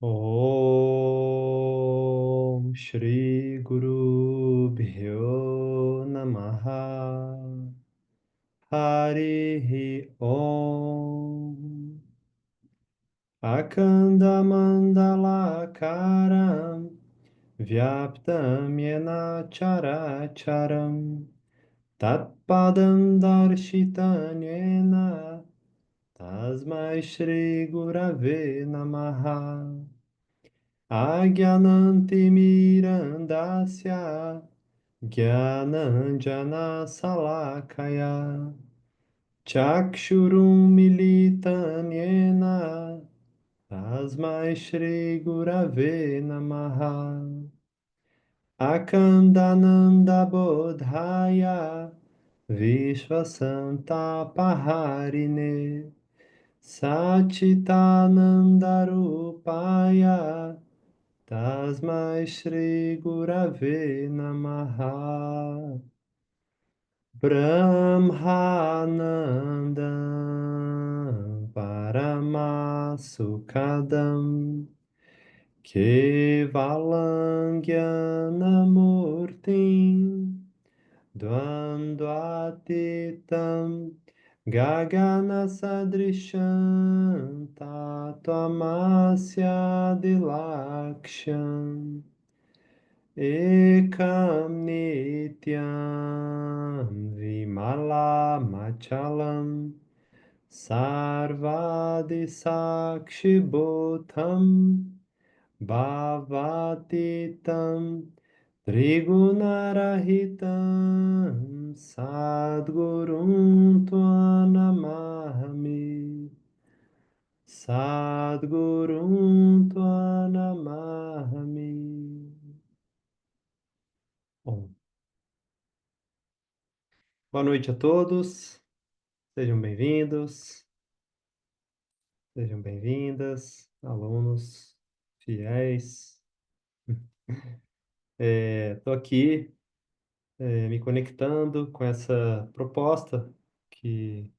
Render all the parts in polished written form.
Om Shri Guru Bhyo Namaha Harihi Om Akandamandalakaram Vyaptam Yena Characharam Tatpadam Darshitanyena Tasmai Shri Gurave Namaha Agyanantimirandasya Gyananjana Salakaya Chakshurum Militanyena Tasmai Shri Gurave Namaha Akandananda Bodhaya Vishvasanta Paharine Satchitananda Rupaya Tasmai Shri Gurave Namaha Brahmanandam Paramasukadam Kevalam Jnanamurtim Dvandvatitam Gagana Sadrisham Tatamasya Dilaksham Ekam Nityam Vimala Machalam Sarvadi Sakshibhutam Bhavatitam Trigunarahitam Sadgurum Tvanamahami Sadgurum Tvanamahami. Bom, boa noite a todos, sejam bem-vindos, sejam bem-vindas, alunos fiéis. Estou aqui me conectando com essa proposta que,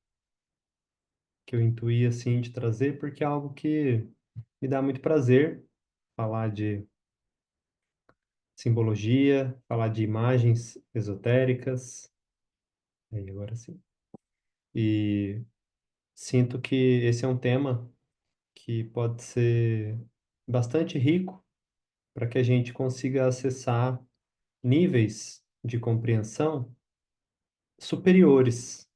que eu intuí assim de trazer, porque é algo que me dá muito prazer falar de simbologia, falar de imagens esotéricas, aí agora sim. E sinto que esse é um tema que pode ser bastante rico para que a gente consiga acessar níveis de compreensão superiores.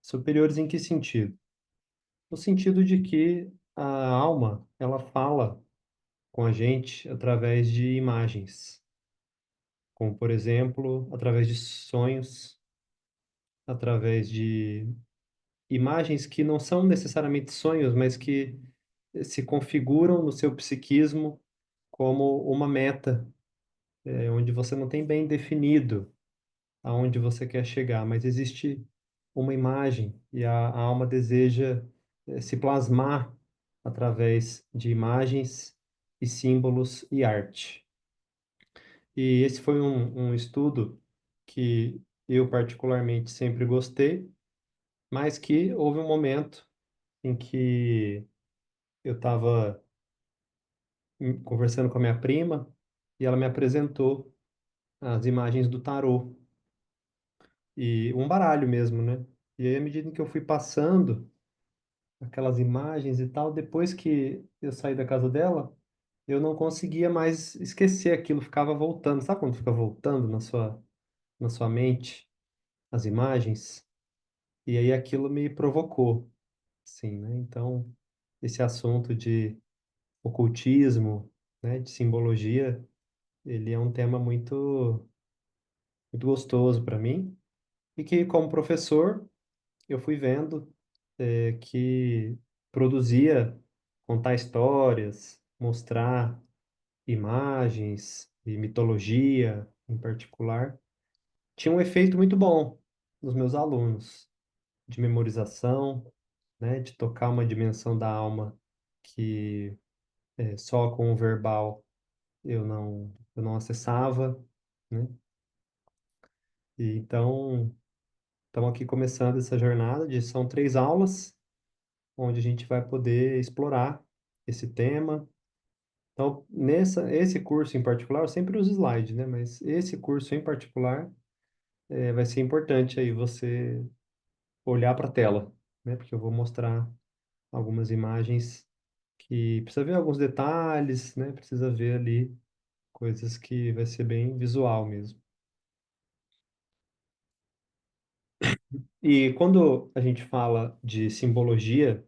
Superiores em que sentido? No sentido de que a alma, ela fala com a gente através de imagens, como, por exemplo, através de sonhos, através de imagens que não são necessariamente sonhos, mas que se configuram no seu psiquismo como uma meta, onde você não tem bem definido aonde você quer chegar, mas existe uma imagem e a alma deseja se plasmar através de imagens e símbolos e arte. E esse foi um estudo que eu particularmente sempre gostei, mas que houve um momento em que eu estava conversando com a minha prima e ela me apresentou as imagens do tarô e um baralho mesmo, né? E aí, à medida em que eu fui passando aquelas imagens e tal, depois que eu saí da casa dela, eu não conseguia mais esquecer aquilo, ficava voltando. Sabe quando fica voltando na sua mente as imagens? E aí aquilo me provocou, sim, né? Então, esse assunto de ocultismo, né, de simbologia, ele é um tema muito gostoso para mim e que, como professor, eu fui vendo que produzia contar histórias, mostrar imagens e mitologia em particular, tinha um efeito muito bom nos meus alunos, de memorização, né, de tocar uma dimensão da alma que só com o verbal eu não acessava, né? E então, estamos aqui começando essa jornada são 3 aulas, onde a gente vai poder explorar esse tema Então, esse curso em particular, eu sempre uso slide, né? Mas esse curso em particular vai ser importante aí você olhar para a tela, né? Porque eu vou mostrar algumas imagens que precisa ver alguns detalhes, né? Precisa ver ali coisas que vai ser bem visual mesmo. E quando a gente fala de simbologia,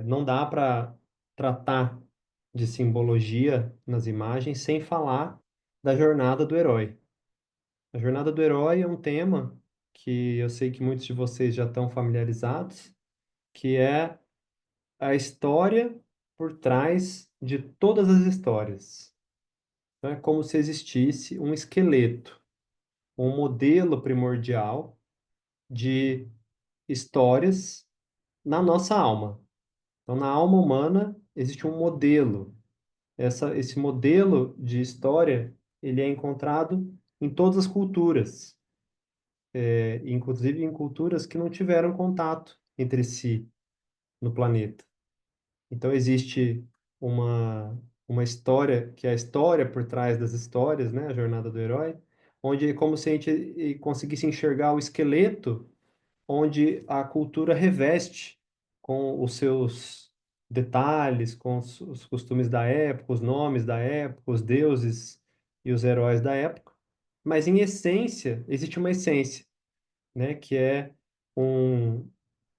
não dá para tratar de simbologia nas imagens sem falar da jornada do herói. A jornada do herói é um tema que eu sei que muitos de vocês já estão familiarizados, que é a história por trás de todas as histórias. Então, é como se existisse um esqueleto, um modelo primordial de histórias na nossa alma. Então, na alma humana existe um modelo. Esse modelo de história, ele é encontrado em todas as culturas, inclusive em culturas que não tiveram contato entre si no planeta. Então, existe uma história, que é a história por trás das histórias, né? A jornada do herói, onde é como se a gente conseguisse enxergar o esqueleto onde a cultura reveste com os seus detalhes, com os costumes da época, os nomes da época, os deuses e os heróis da época. Mas, em essência, existe uma essência, né? Que é um,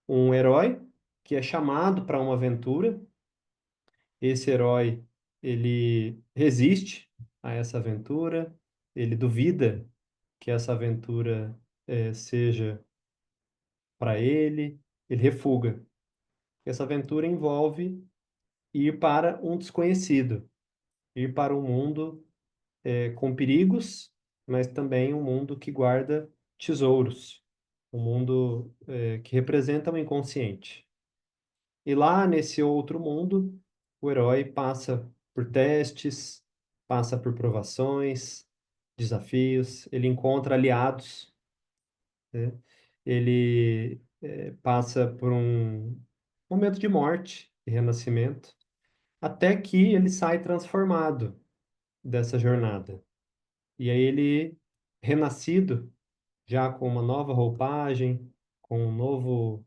um herói que é chamado para uma aventura. Esse herói, ele resiste a essa aventura, ele duvida que essa aventura seja para ele refuga. Essa aventura envolve ir para um desconhecido, ir para um mundo com perigos, mas também um mundo que guarda tesouros, um mundo que representa o inconsciente. E lá nesse outro mundo, o herói passa por testes, passa por provações, desafios, ele encontra aliados, né? Ele passa por um momento de morte e renascimento, até que ele sai transformado dessa jornada. E aí ele, renascido, já com uma nova roupagem, com um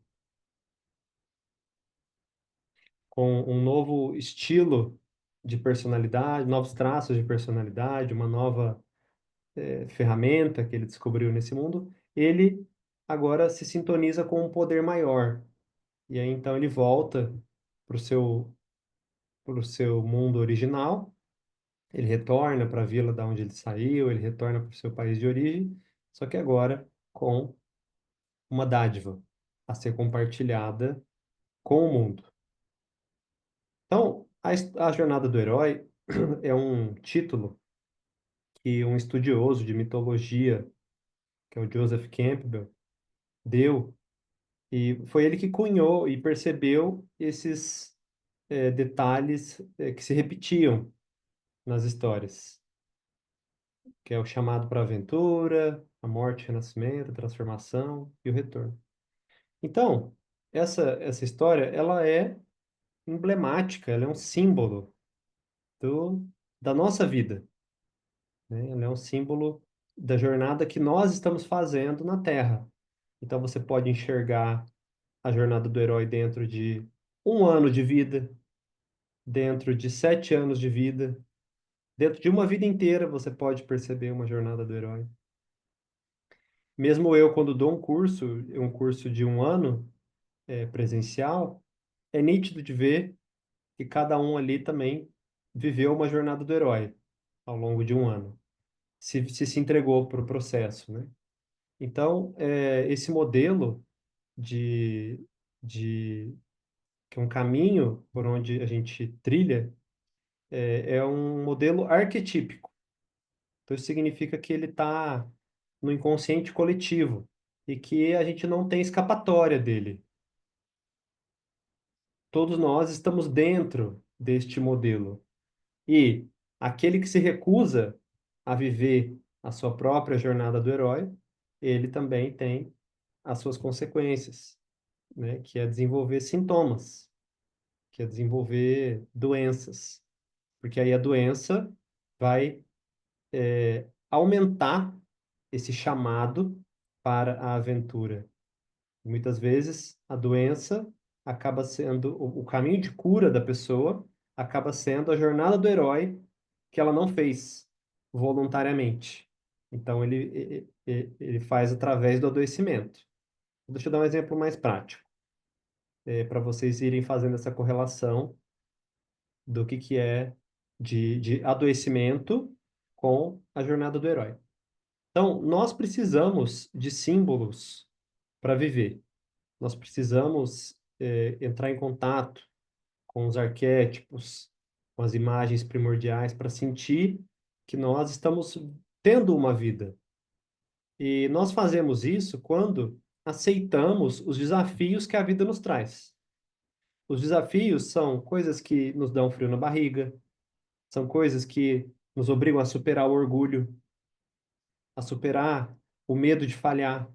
novo estilo de personalidade, novos traços de personalidade, uma nova ferramenta que ele descobriu nesse mundo, ele agora se sintoniza com um poder maior. E aí então ele volta para o seu mundo original, ele retorna para a vila da onde ele saiu, ele retorna para o seu país de origem, só que agora com uma dádiva a ser compartilhada com o mundo. Então, a Jornada do Herói é um título que um estudioso de mitologia, que é o Joseph Campbell, deu, e foi ele que cunhou e percebeu esses detalhes que se repetiam nas histórias, que é o chamado para a aventura, a morte, o renascimento, a transformação e o retorno. Então, essa história, ela é emblemática, ela é um símbolo da nossa vida, né? Ela é um símbolo da jornada que nós estamos fazendo na Terra. Então, você pode enxergar a jornada do herói dentro de um ano de vida, dentro de 7 anos de vida, dentro de uma vida inteira, você pode perceber uma jornada do herói. Mesmo eu, quando dou um curso de um ano, presencial, é nítido de ver que cada um ali também viveu uma jornada do herói ao longo de um ano. Se entregou para o processo, né? Então, esse modelo de, de que é um caminho por onde a gente trilha é um modelo arquetípico. Então, isso significa que ele está no inconsciente coletivo e que a gente não tem escapatória dele. Todos nós estamos dentro deste modelo. E aquele que se recusa a viver a sua própria jornada do herói, ele também tem as suas consequências, né? Que é desenvolver sintomas, que é desenvolver doenças, porque aí a doença vai aumentar esse chamado para a aventura. Muitas vezes a doença acaba sendo o caminho de cura da pessoa, acaba sendo a jornada do herói que ela não fez voluntariamente. Então ele faz através do adoecimento. Deixa eu dar um exemplo mais prático, para vocês irem fazendo essa correlação do que é de adoecimento com a jornada do herói. Então, nós precisamos de símbolos para viver. Nós precisamos entrar em contato com os arquétipos, com as imagens primordiais, para sentir que nós estamos tendo uma vida. E nós fazemos isso quando aceitamos os desafios que a vida nos traz. Os desafios são coisas que nos dão frio na barriga, são coisas que nos obrigam a superar o orgulho, a superar o medo de falhar,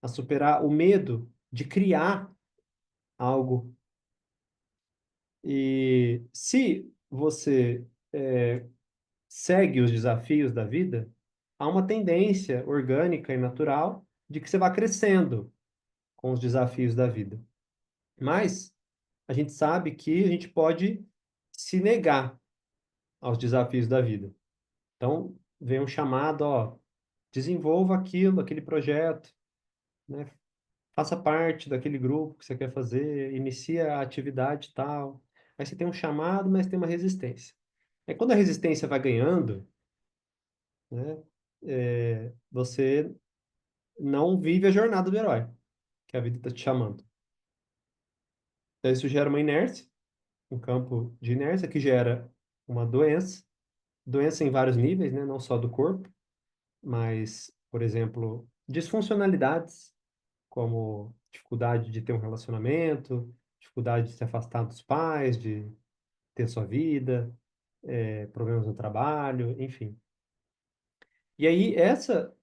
a superar o medo de criar algo. E se você segue os desafios da vida, há uma tendência orgânica e natural de que você vá crescendo com os desafios da vida. Mas a gente sabe que a gente pode se negar aos desafios da vida. Então, vem um chamado, ó, desenvolva aquilo, aquele projeto, né? Faça parte daquele grupo que você quer fazer, inicia a atividade tal. Aí você tem um chamado, mas tem uma resistência. É quando a resistência vai ganhando, né, você não vive a jornada do herói, que a vida está te chamando. Então, isso gera uma inércia, um campo de inércia que gera uma doença, doença em vários níveis, né, não só do corpo, mas, por exemplo, disfuncionalidades, como dificuldade de ter um relacionamento, dificuldade de se afastar dos pais, de ter sua vida, problemas no trabalho, enfim. E aí, essa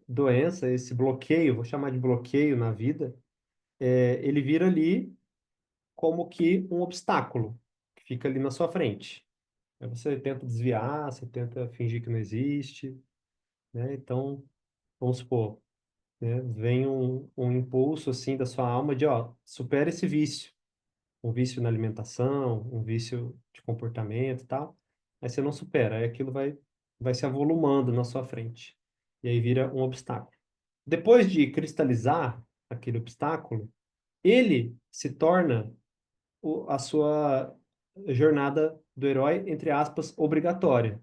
doença, esse bloqueio, vou chamar de bloqueio na vida, ele vira ali como que um obstáculo que fica ali na sua frente. Aí você tenta desviar, você tenta fingir que não existe, né? Então, vamos supor, né? Vem um impulso assim da sua alma de, ó, supera esse vício, um vício na alimentação, um vício de comportamento e tal. Aí você não supera, aí aquilo vai se avolumando na sua frente. E aí vira um obstáculo. Depois de cristalizar aquele obstáculo, ele se torna a sua jornada do herói, entre aspas, obrigatória.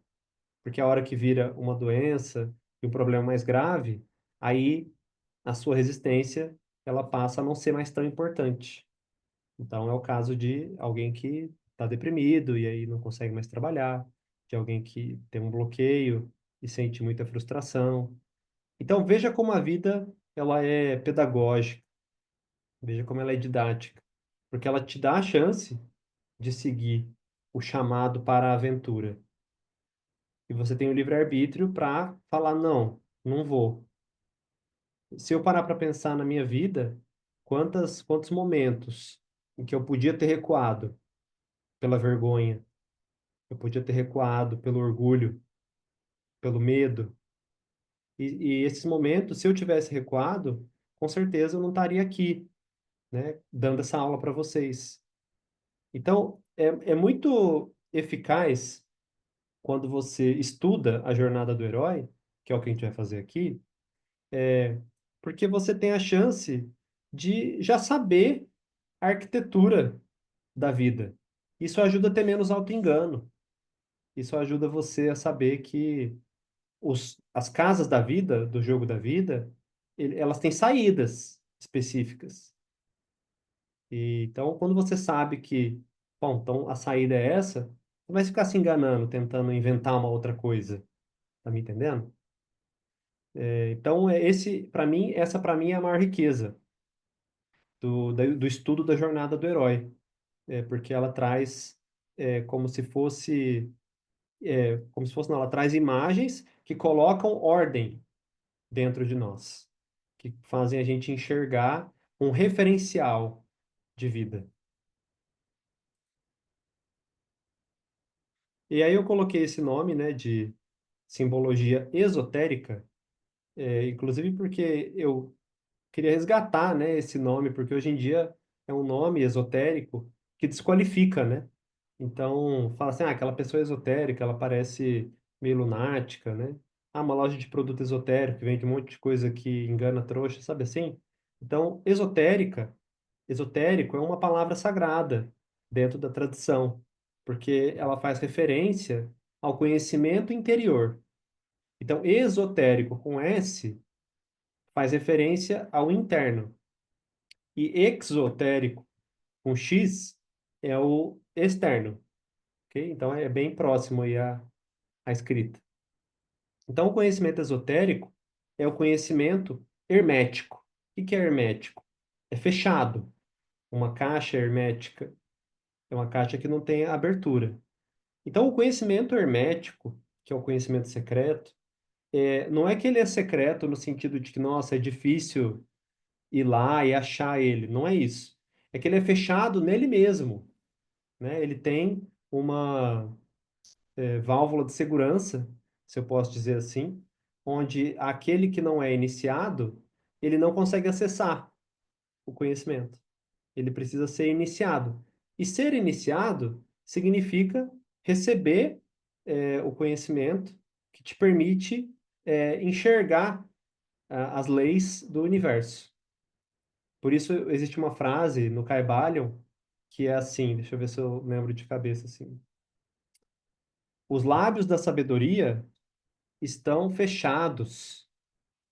Porque a hora que vira uma doença e um problema mais grave, aí a sua resistência ela passa a não ser mais tão importante. Então é o caso de alguém que está deprimido e aí não consegue mais trabalhar, de alguém que tem um bloqueio e sente muita frustração. Então veja como a vida ela é pedagógica, veja como ela é didática, porque ela te dá a chance de seguir o chamado para a aventura. E você tem o livre-arbítrio para falar, não, não vou. Se eu parar para pensar na minha vida, quantos momentos em que eu podia ter recuado pela vergonha, eu podia ter recuado pelo orgulho, pelo medo. E esses momentos, se eu tivesse recuado, com certeza eu não estaria aqui, né, dando essa aula para vocês. Então, é muito eficaz quando você estuda a jornada do herói, que é o que a gente vai fazer aqui, porque você tem a chance de já saber a arquitetura da vida. Isso ajuda a ter menos auto-engano. Isso ajuda você a saber que as casas da vida, do jogo da vida, elas têm saídas específicas. Então, quando você sabe que, bom, então a saída é essa, não vai ficar se enganando, tentando inventar uma outra coisa. Tá me entendendo? Então, essa para mim é a maior riqueza do estudo da jornada do herói, porque ela traz como se fosse, não, ela traz imagens que colocam ordem dentro de nós, que fazem a gente enxergar um referencial de vida. E aí eu coloquei esse nome, né, de simbologia esotérica, inclusive porque eu queria resgatar, né, esse nome, porque hoje em dia é um nome esotérico que desqualifica, né? Então, fala assim, ah, aquela pessoa esotérica, ela parece meio lunática, né? Ah, uma loja de produto esotérico que vende um monte de coisa que engana trouxa, sabe assim? Então, esotérico é uma palavra sagrada dentro da tradição, porque ela faz referência ao conhecimento interior. Então, esotérico com S faz referência ao interno. E exotérico com X é o externo, ok? Então é bem próximo aí a escrita. Então o conhecimento esotérico é o conhecimento hermético. O que que é hermético? É fechado. Uma caixa hermética é uma caixa que não tem abertura. Então o conhecimento hermético, que é o conhecimento secreto, não é que ele é secreto no sentido de que, nossa, é difícil ir lá e achar ele. Não é isso. É que ele é fechado nele mesmo, né? Ele tem uma válvula de segurança, se eu posso dizer assim, onde aquele que não é iniciado, ele não consegue acessar o conhecimento. Ele precisa ser iniciado. E ser iniciado significa receber o conhecimento que te permite enxergar as leis do universo. Por isso existe uma frase no Kybalion que é assim, deixa eu ver se eu lembro de cabeça assim. Os lábios da sabedoria estão fechados,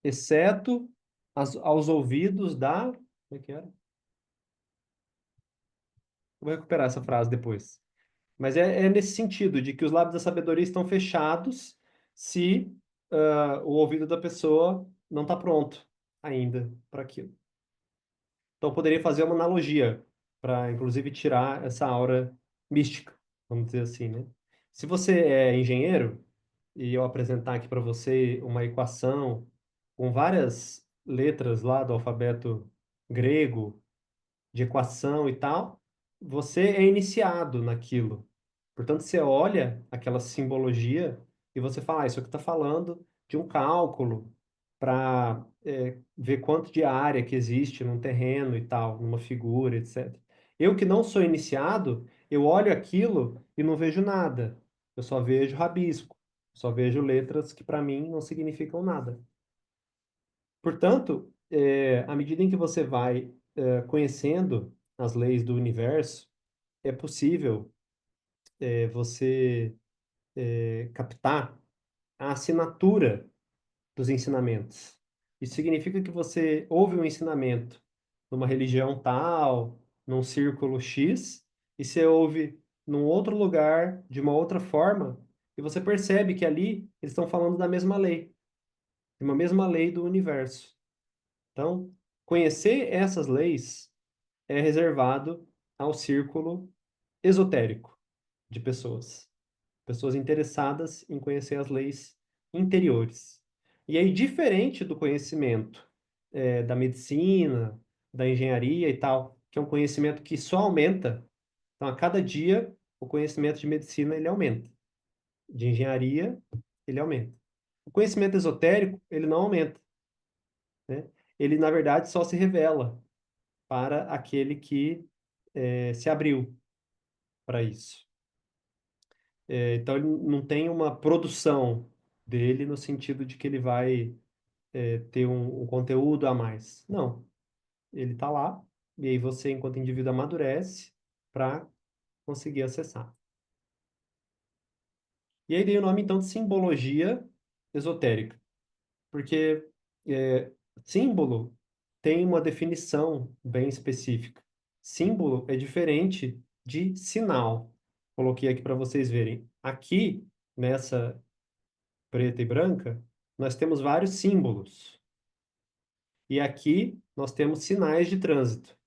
exceto aos ouvidos da. Como é que era? Vou recuperar essa frase depois. Mas é nesse sentido, de que os lábios da sabedoria estão fechados se o ouvido da pessoa não está pronto ainda para aquilo. Então, eu poderia fazer uma analogia para, inclusive, tirar essa aura mística, vamos dizer assim, né? Se você é engenheiro e eu apresentar aqui para você uma equação com várias letras lá do alfabeto grego, de equação e tal, você é iniciado naquilo. Portanto, você olha aquela simbologia e você fala, ah, isso aqui está falando de um cálculo para ver quanto de área que existe num terreno e tal, numa figura, etc. Eu que não sou iniciado, eu olho aquilo e não vejo nada. Eu só vejo rabisco, só vejo letras que para mim não significam nada. Portanto, à medida em que você vai conhecendo as leis do universo, é possível você captar a assinatura dos ensinamentos. Isso significa que você ouve um ensinamento numa religião tal, num círculo X, e você ouve num outro lugar, de uma outra forma, e você percebe que ali eles estão falando da mesma lei, de uma mesma lei do universo. Então, conhecer essas leis é reservado ao círculo esotérico de pessoas, pessoas interessadas em conhecer as leis interiores. E aí, diferente do conhecimento da medicina, da engenharia e tal, que é um conhecimento que só aumenta, então a cada dia o conhecimento de medicina ele aumenta, de engenharia ele aumenta. O conhecimento esotérico ele não aumenta, né? Ele na verdade só se revela para aquele que se abriu para isso. Então, ele não tem uma produção dele no sentido de que ele vai ter um conteúdo a mais. Não, ele está lá, e aí você, enquanto indivíduo, amadurece para conseguir acessar. E aí dei o nome, então, de simbologia esotérica, porque é, símbolo tem uma definição bem específica. Símbolo é diferente de sinal. Coloquei aqui para vocês verem. Aqui, nessa preta e branca, nós temos vários símbolos. E aqui nós temos sinais de trânsito,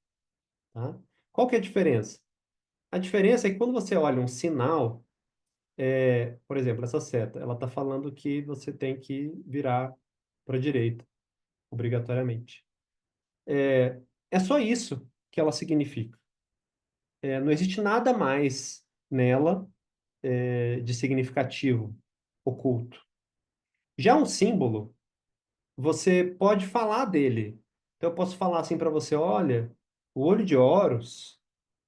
tá? Qual que é a diferença? A diferença é que quando você olha um sinal, por exemplo, essa seta, ela está falando que você tem que virar para a direita, obrigatoriamente. É só isso que ela significa. Não existe nada mais nela de significativo oculto. Já um símbolo, você pode falar dele. Então, eu posso falar assim para você: olha, o olho de Horus,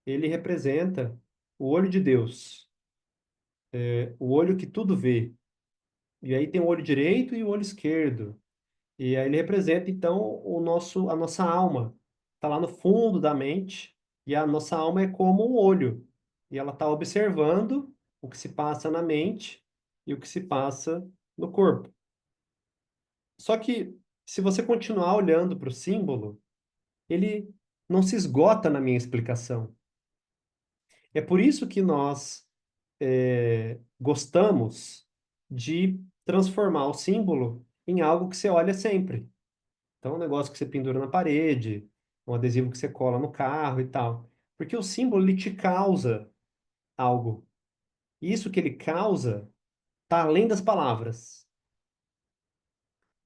ele representa o olho de Deus, o olho que tudo vê. E aí tem o olho direito e o olho esquerdo. E aí ele representa, então, a nossa alma. Está lá no fundo da mente, e a nossa alma é como um olho. E ela está observando o que se passa na mente e o que se passa no corpo. Só que, se você continuar olhando para o símbolo, ele não se esgota na minha explicação. É por isso que nós gostamos de transformar o símbolo em algo que você olha sempre. Então, um negócio que você pendura na parede, um adesivo que você cola no carro e tal. Porque o símbolo, ele te causa algo. E isso que ele causa está além das palavras.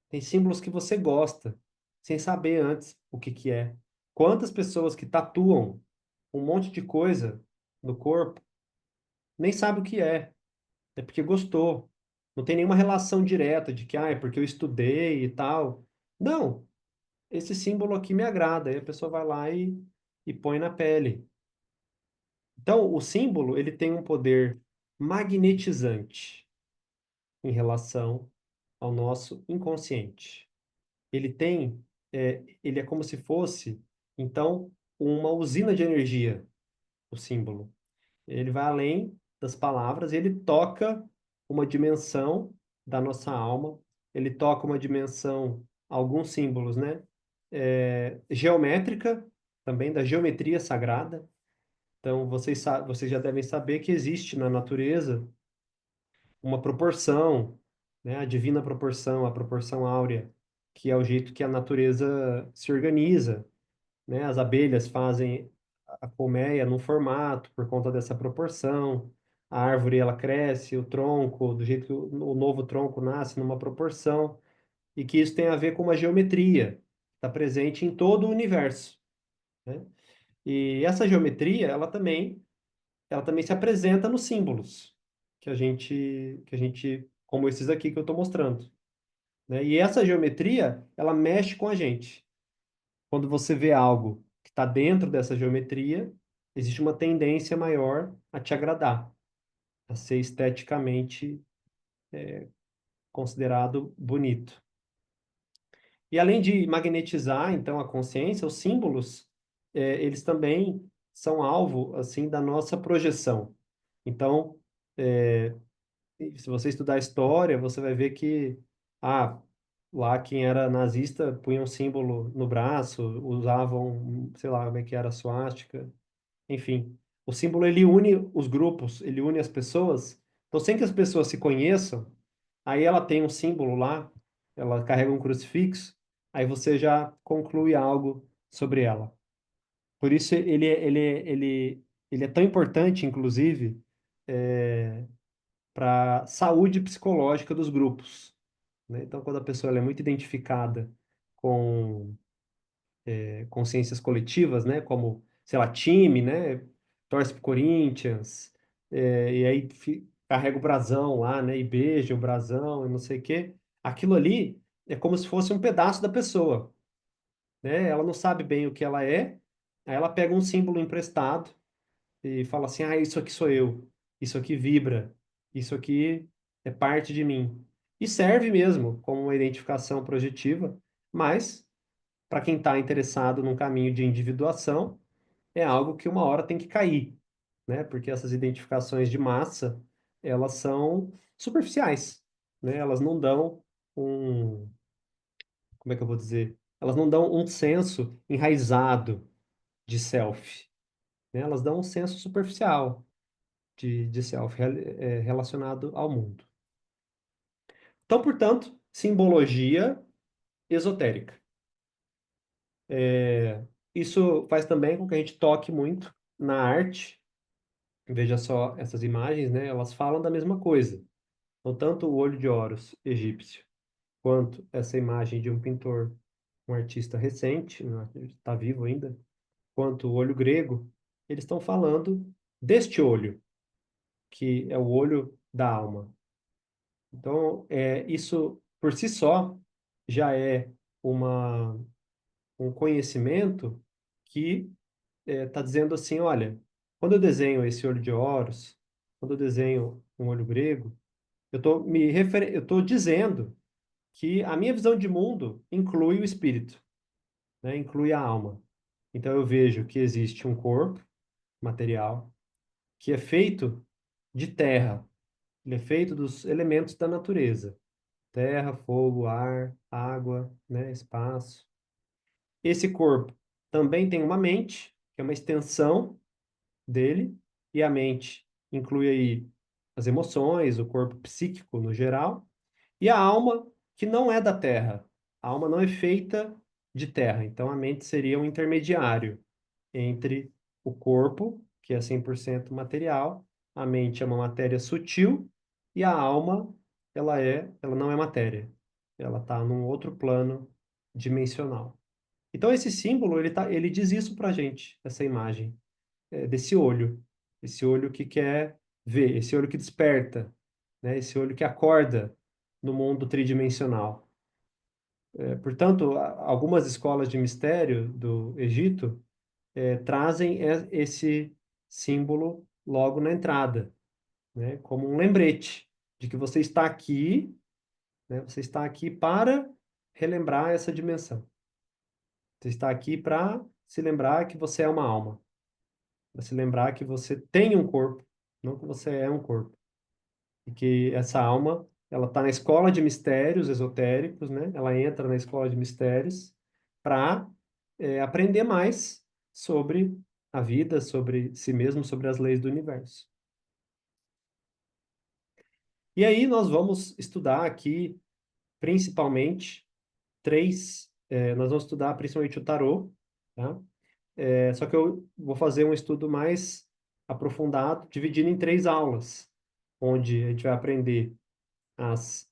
Tem símbolos que você gosta, sem saber antes o que que é. Quantas pessoas que tatuam um monte de coisa no corpo, nem sabe o que é porque gostou. Não tem nenhuma relação direta de que, é porque eu estudei e tal. Não, esse símbolo aqui me agrada. Aí a pessoa vai lá e põe na pele. Então, o símbolo, ele tem um poder magnetizante em relação ao nosso inconsciente. Ele é como se fosse, então, uma usina de energia, o símbolo. Ele vai além das palavras, ele toca uma dimensão da nossa alma, ele toca uma dimensão, alguns símbolos, né? Geométrica, também da geometria sagrada. Então, vocês já devem saber que existe na natureza uma proporção, né? A divina proporção, a proporção áurea, que é o jeito que a natureza se organiza, né? As abelhas fazem a colmeia num formato por conta dessa proporção. A árvore ela cresce, o tronco, do jeito que o novo tronco nasce numa proporção, e que isso tem a ver com uma geometria, está presente em todo o universo, né? E essa geometria, ela também se apresenta nos símbolos como esses aqui que eu estou mostrando, né? E essa geometria, ela mexe com a gente. Quando você vê algo que está dentro dessa geometria, existe uma tendência maior a te agradar, a ser esteticamente considerado bonito. E além de magnetizar, então, a consciência, os símbolos, eles também são alvo, assim, da nossa projeção. Então, se você estudar história, você vai ver que, ah, lá quem era nazista punha um símbolo no braço, usavam, sei lá, como é que era, a suástica. Enfim, o símbolo ele une os grupos, ele une as pessoas. Então, sem que as pessoas se conheçam, aí ela tem um símbolo lá, ela carrega um crucifixo, aí você já conclui algo sobre ela. Por isso ele é tão importante, inclusive, para a saúde psicológica dos grupos, né? Então, quando a pessoa ela é muito identificada com consciências coletivas, né? Como, sei lá, time, né? Torce pro Corinthians, e aí carrega o brasão lá, né? E beija o brasão e não sei o quê. Aquilo ali é como se fosse um pedaço da pessoa, né? Ela não sabe bem o que ela é, aí ela pega um símbolo emprestado e fala assim: ah, isso aqui sou eu, isso aqui vibra, isso aqui é parte de mim. E serve mesmo como uma identificação projetiva, mas para quem está interessado num caminho de individuação, é algo que uma hora tem que cair, né? Porque essas identificações de massa, elas são superficiais, né? Elas não dão um, como é que eu vou dizer? Elas não dão um senso enraizado de self, né? Elas dão um senso superficial de self, relacionado ao mundo. Então, portanto, simbologia esotérica. Isso faz também com que a gente toque muito na arte. Veja só essas imagens, né? Elas falam da mesma coisa. Então, tanto o olho de Horus egípcio, quanto essa imagem de um pintor, um artista recente, está vivo ainda, quanto o olho grego, eles estão falando deste olho. que é o olho da alma. Então, isso por si só já é uma, um conhecimento que está dizendo assim, olha, quando eu desenho esse olho de Horus, quando eu desenho um olho grego, eu estou dizendo que a minha visão de mundo inclui o espírito, né? Inclui a alma. Então eu vejo que existe um corpo material que é feito de terra, ele é feito dos elementos da natureza, terra, fogo, ar, água, né? Espaço. Esse corpo também tem uma mente, que é uma extensão dele, e a mente inclui aí as emoções, o corpo psíquico no geral, e a alma, que não é da terra. A alma não é feita de terra, então a mente seria um intermediário entre o corpo, que é 100% material, a mente é uma matéria sutil, e a alma, ela não é matéria. Ela está num outro plano dimensional. Então esse símbolo, ele diz isso para a gente, essa imagem desse olho. Esse olho que quer ver, esse olho que desperta, né? Esse olho que acorda no mundo tridimensional. Portanto, algumas escolas de mistério do Egito trazem esse símbolo logo na entrada, né? Como um lembrete de que você está aqui, né? Você está aqui para relembrar essa dimensão. Você está aqui para se lembrar que você é uma alma, para se lembrar que você tem um corpo, não que você é um corpo. E que essa alma, ela está na escola de mistérios esotéricos, né? Ela entra na escola de mistérios para aprender mais sobre a vida, sobre si mesmo, sobre as leis do universo. E aí nós vamos estudar aqui, principalmente, nós vamos estudar principalmente o tarô, tá? Só que eu vou fazer um estudo mais aprofundado, dividindo em 3 aulas, onde a gente vai aprender as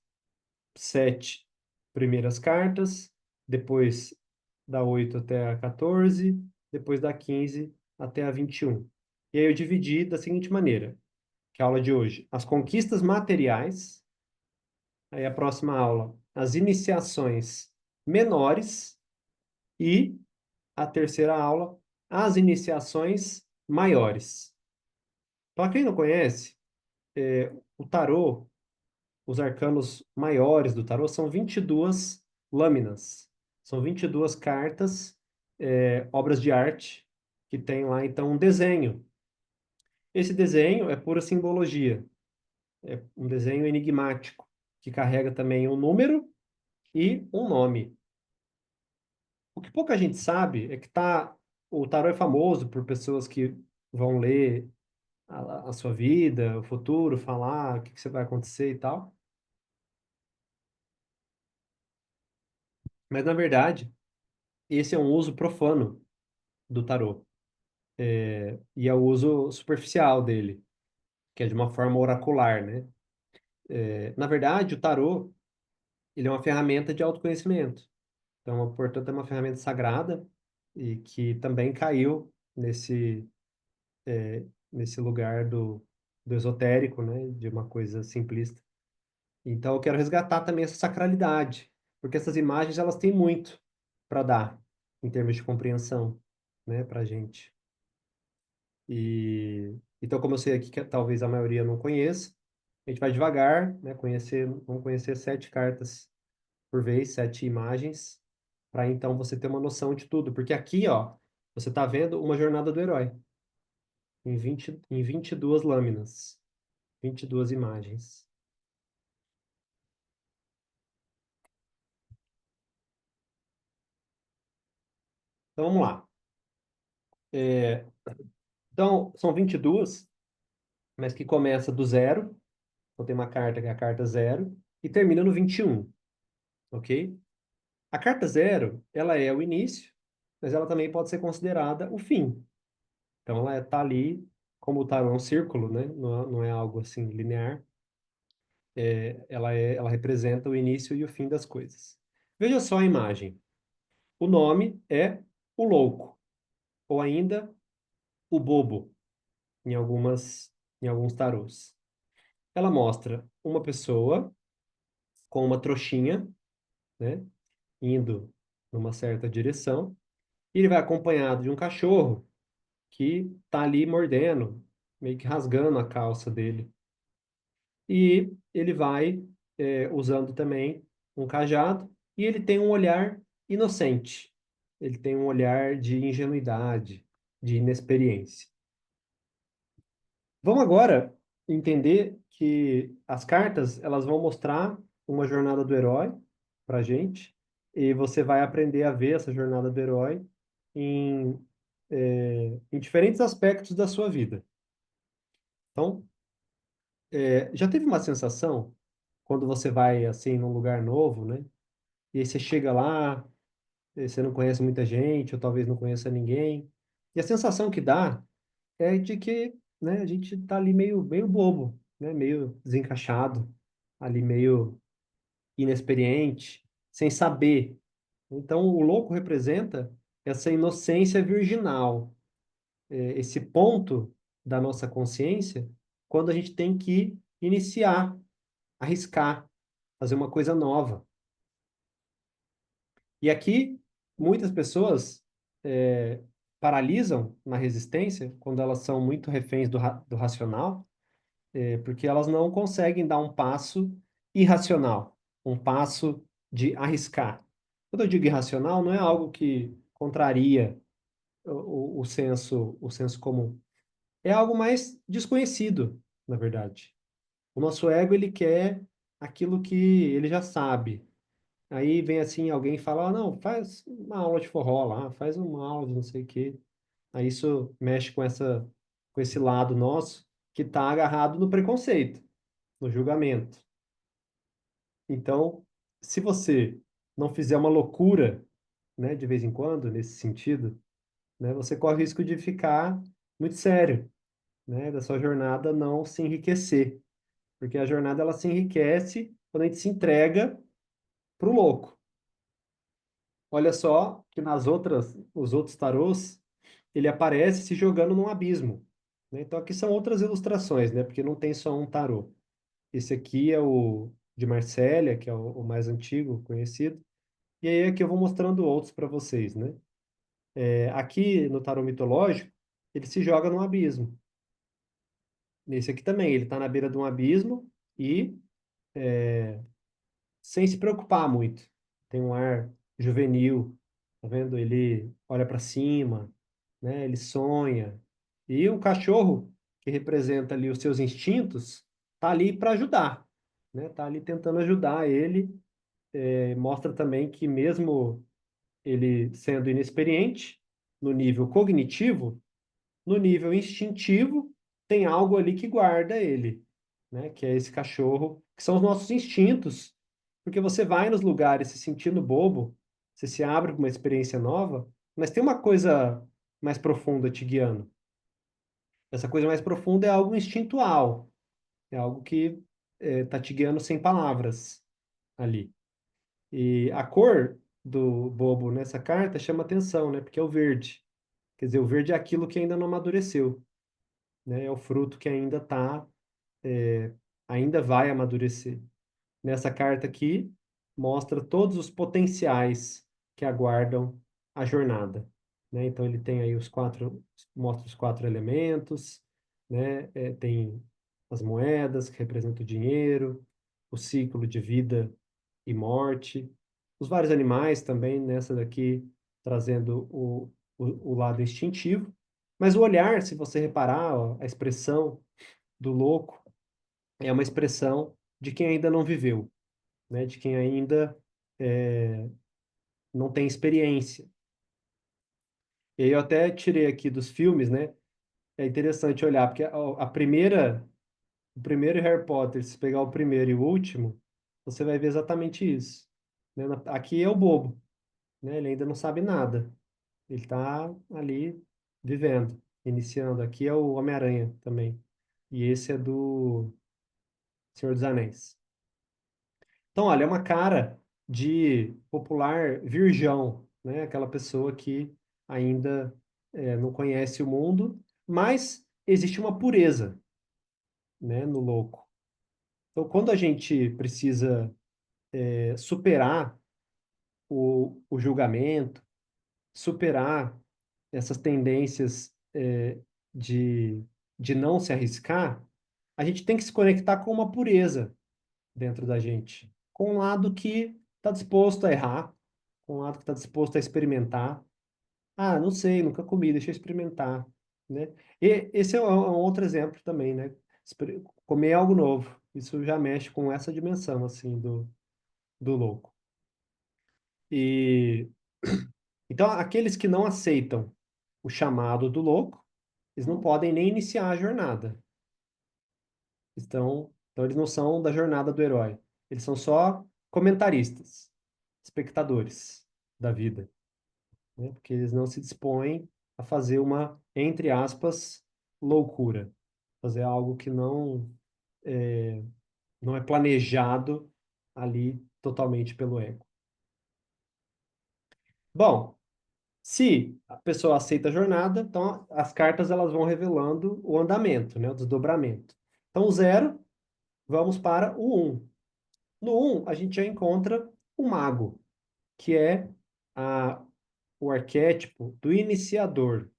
7 primeiras cartas, depois da 8 até a 14, depois da 15 até a 21. E aí eu dividi da seguinte maneira, que é a aula de hoje, as conquistas materiais, aí a próxima aula, as iniciações menores e a terceira aula, as iniciações maiores. Para quem não conhece, o tarô, os arcanos maiores do tarô são 22 lâminas. São 22 cartas, obras de arte, que tem lá, então, um desenho. Esse desenho é pura simbologia, é um desenho enigmático, que carrega também um número e um nome. O que pouca gente sabe é que o tarô é famoso por pessoas que vão ler a sua vida, o futuro, falar o que que você vai acontecer e tal. Mas, na verdade, esse é um uso profano do tarô. E é o uso superficial dele, que é de uma forma oracular, né? Na verdade, o tarô, ele é uma ferramenta de autoconhecimento. Então, portanto, é uma ferramenta sagrada e que também caiu nesse lugar do esotérico, né? De uma coisa simplista. Então, eu quero resgatar também essa sacralidade, porque essas imagens, elas têm muito para dar em termos de compreensão, né, para gente. Então, como eu sei aqui que talvez a maioria não conheça, a gente vai devagar, né, vamos conhecer 7 cartas por vez, 7 imagens, para então você ter uma noção de tudo. Porque aqui, ó, você está vendo uma jornada do herói, em 22 lâminas, 22 imagens. Então, vamos lá. Então, são 22, mas que começa do zero. Então, tem uma carta que é a carta zero, e termina no 21, ok? A carta zero, ela é o início, mas ela também pode ser considerada o fim. Então, ela está ali, como o tarô é um círculo, né? Não é algo assim linear. Ela representa o início e o fim das coisas. Veja só a imagem. O nome é o louco, ou ainda o bobo, em algumas. em alguns tarôs. Ela mostra uma pessoa com uma trouxinha, né, indo numa certa direção, e ele vai acompanhado de um cachorro que tá ali mordendo, meio que rasgando a calça dele. E ele vai usando também um cajado e ele tem um olhar inocente. Ele tem um olhar de ingenuidade, de inexperiência. Vamos agora entender que as cartas elas vão mostrar uma jornada do herói para gente e você vai aprender a ver essa jornada do herói em, em diferentes aspectos da sua vida. Então, já teve uma sensação quando você vai assim num lugar novo, né? E aí você chega lá, e você não conhece muita gente, ou talvez não conheça ninguém. E a sensação que dá é de que, né, a gente tá ali meio bobo, né? Meio desencaixado, ali meio inexperiente, sem saber. Então, o louco representa essa inocência virginal, esse ponto da nossa consciência, quando a gente tem que iniciar, arriscar, fazer uma coisa nova. E aqui, muitas pessoas paralisam na resistência quando elas são muito reféns do racional, porque elas não conseguem dar um passo irracional, um passo de arriscar. Quando eu digo irracional, não é algo que contraria o senso comum. É algo mais desconhecido, na verdade. O nosso ego, ele quer aquilo que ele já sabe. Aí vem assim, alguém fala, ah, não, faz uma aula de forró lá, faz uma aula de não sei o quê. Aí isso mexe com esse lado nosso que está agarrado no preconceito, no julgamento. Então, se você não fizer uma loucura, né, de vez em quando, nesse sentido, né, você corre o risco de ficar muito sério, né, da sua jornada não se enriquecer, porque a jornada ela se enriquece quando a gente se entrega pro louco. Olha só que os outros tarôs, ele aparece se jogando num abismo, né? Então aqui são outras ilustrações, né? Porque não tem só um tarô. Esse aqui é o de Marsella, que é o mais antigo, conhecido. E aí aqui eu vou mostrando outros para vocês, né? Aqui no tarô mitológico, ele se joga num abismo. Nesse aqui também, ele está na beira de um abismo e sem se preocupar muito. Tem um ar juvenil, tá vendo? Ele olha para cima, né? Ele sonha. E o cachorro, que representa ali os seus instintos, tá ali para ajudar, né? Tá ali tentando ajudar ele. Mostra também que mesmo ele sendo inexperiente no nível cognitivo, no nível instintivo, tem algo ali que guarda ele, né? Que é esse cachorro, que são os nossos instintos. Porque você vai nos lugares se sentindo bobo, você se abre para uma experiência nova, mas tem uma coisa mais profunda te guiando. Essa coisa mais profunda é algo instintual, é algo que está te guiando sem palavras ali. E a cor do bobo nessa carta chama atenção, né? Porque é o verde. Quer dizer, o verde é aquilo que ainda não amadureceu, né? É o fruto que ainda vai amadurecer. Nessa carta aqui, mostra todos os potenciais que aguardam a jornada, né? Então ele tem aí mostra os quatro elementos, né? Tem as moedas que representam o dinheiro, o ciclo de vida e morte, os vários animais também nessa daqui trazendo o lado instintivo, mas o olhar, se você reparar, ó, a expressão do louco é uma expressão de quem ainda não viveu, né? De quem ainda não tem experiência. E aí eu até tirei aqui dos filmes, né? É interessante olhar, porque o primeiro Harry Potter, se pegar o primeiro e o último, você vai ver exatamente isso, né? Aqui é o bobo, né? Ele ainda não sabe nada. Ele está ali vivendo, iniciando. Aqui é o Homem-Aranha também. E esse é do Senhor dos Anéis. Então, olha, é uma cara de popular virgão, né? Aquela pessoa que ainda não conhece o mundo, mas existe uma pureza. né, no louco. Então, quando a gente precisa superar o julgamento, superar essas tendências de não se arriscar, a gente tem que se conectar com uma pureza dentro da gente, com um lado que está disposto a errar, com um lado que está disposto a experimentar. Ah, não sei, nunca comi, deixa eu experimentar, né? E esse é um outro exemplo também, né? Comer algo novo. Isso já mexe com essa dimensão, assim, do louco. E então, aqueles que não aceitam o chamado do louco, eles não podem nem iniciar a jornada. Então eles não são da jornada do herói. Eles são só comentaristas, espectadores da vida, né? Porque eles não se dispõem a fazer uma, entre aspas, loucura, fazer algo que não é planejado ali totalmente pelo ego. Bom, se a pessoa aceita a jornada, então as cartas elas vão revelando o andamento, né, o desdobramento. Então, o 0, vamos para o 1. No 1, a gente já encontra o mago, que é a, o arquétipo do iniciador,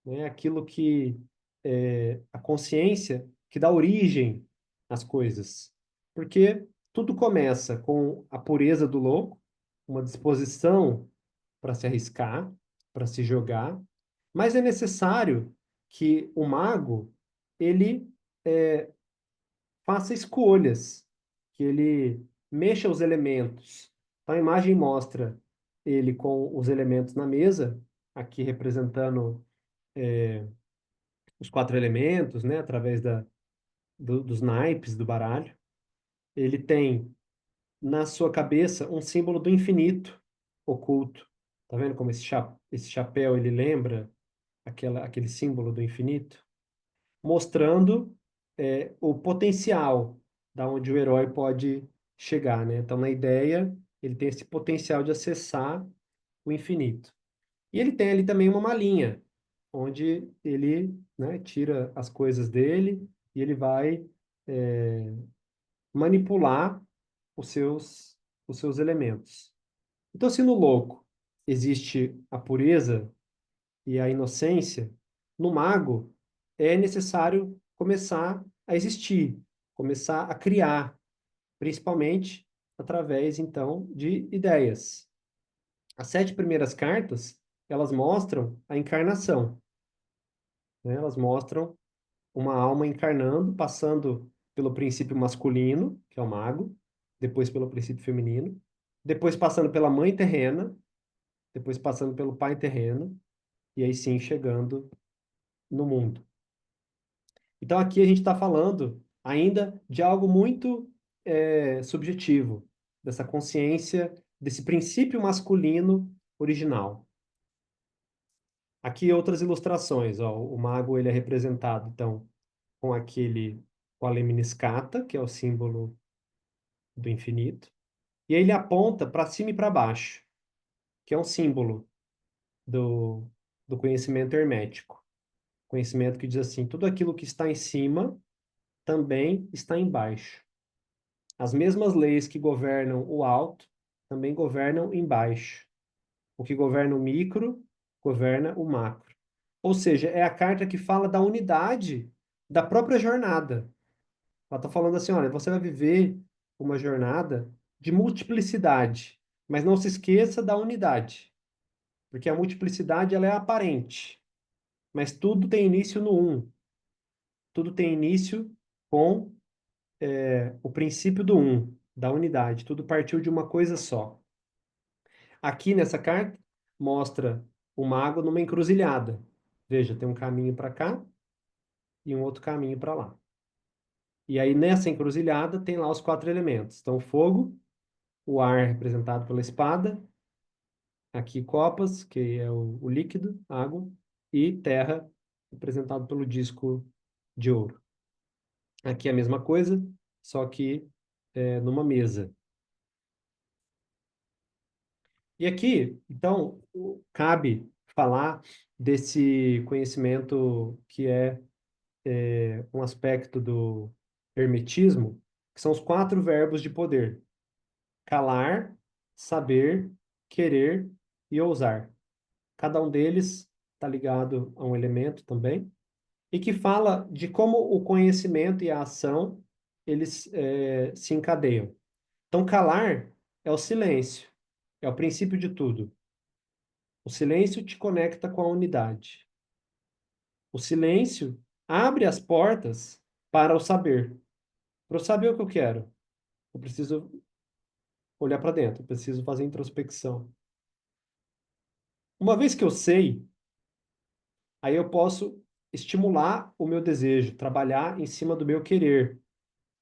né? Aquilo que é a consciência que dá origem às coisas. Porque tudo começa com a pureza do louco, uma disposição para se arriscar, para se jogar, mas é necessário que o mago ele faça escolhas, que ele mexa os elementos. Então, a imagem mostra ele com os elementos na mesa, aqui representando os 4 elementos, né, através dos naipes do baralho. Ele tem na sua cabeça um símbolo do infinito oculto. Tá vendo como esse chapéu ele lembra aquele símbolo do infinito? Mostrando o potencial da onde o herói pode chegar, né? Então, na ideia, ele tem esse potencial de acessar o infinito. E ele tem ali também uma malinha, onde ele, né, tira as coisas dele e ele vai manipular os seus, os seus elementos. Então, se no louco existe a pureza e a inocência, no mago é necessário começar a existir, começar a criar, principalmente através, então, de ideias. As 7 primeiras cartas, elas mostram a encarnação, né? Elas mostram uma alma encarnando, passando pelo princípio masculino, que é o mago, depois pelo princípio feminino, depois passando pela mãe terrena, depois passando pelo pai terreno, e aí sim chegando no mundo. Então aqui a gente está falando ainda de algo muito subjetivo, dessa consciência, desse princípio masculino original. Aqui outras ilustrações, ó, o mago ele é representado então com a lemniscata, que é o símbolo do infinito, e aí ele aponta para cima e para baixo, que é um símbolo do, do conhecimento hermético. Conhecimento que diz assim: tudo aquilo que está em cima também está embaixo. As mesmas leis que governam o alto também governam embaixo. O que governa o micro governa o macro. Ou seja, é a carta que fala da unidade da própria jornada. Ela está falando assim: olha, você vai viver uma jornada de multiplicidade, mas não se esqueça da unidade, porque a multiplicidade ela é aparente, mas tudo tem início no um, tudo tem início com o princípio do um, da unidade, tudo partiu de uma coisa só. Aqui nessa carta mostra o mago numa encruzilhada. Veja, tem um caminho para cá e um outro caminho para lá. E aí nessa encruzilhada tem lá os 4 elementos. Então, fogo, o ar representado pela espada, aqui copas, que é o líquido, água, e terra, representado pelo disco de ouro. Aqui é a mesma coisa, só que numa mesa. E aqui, então, cabe falar desse conhecimento que é um aspecto do hermetismo, que são os quatro verbos de poder: calar, saber, querer e ousar. Cada um deles está ligado a um elemento também, e que fala de como o conhecimento e a ação eles se encadeiam. Então, calar é o silêncio, é o princípio de tudo. O silêncio te conecta com a unidade. O silêncio abre as portas para o saber. Para eu saber o que eu quero, eu preciso olhar para dentro, eu preciso fazer introspecção. Uma vez que eu sei, aí eu posso estimular o meu desejo, trabalhar em cima do meu querer,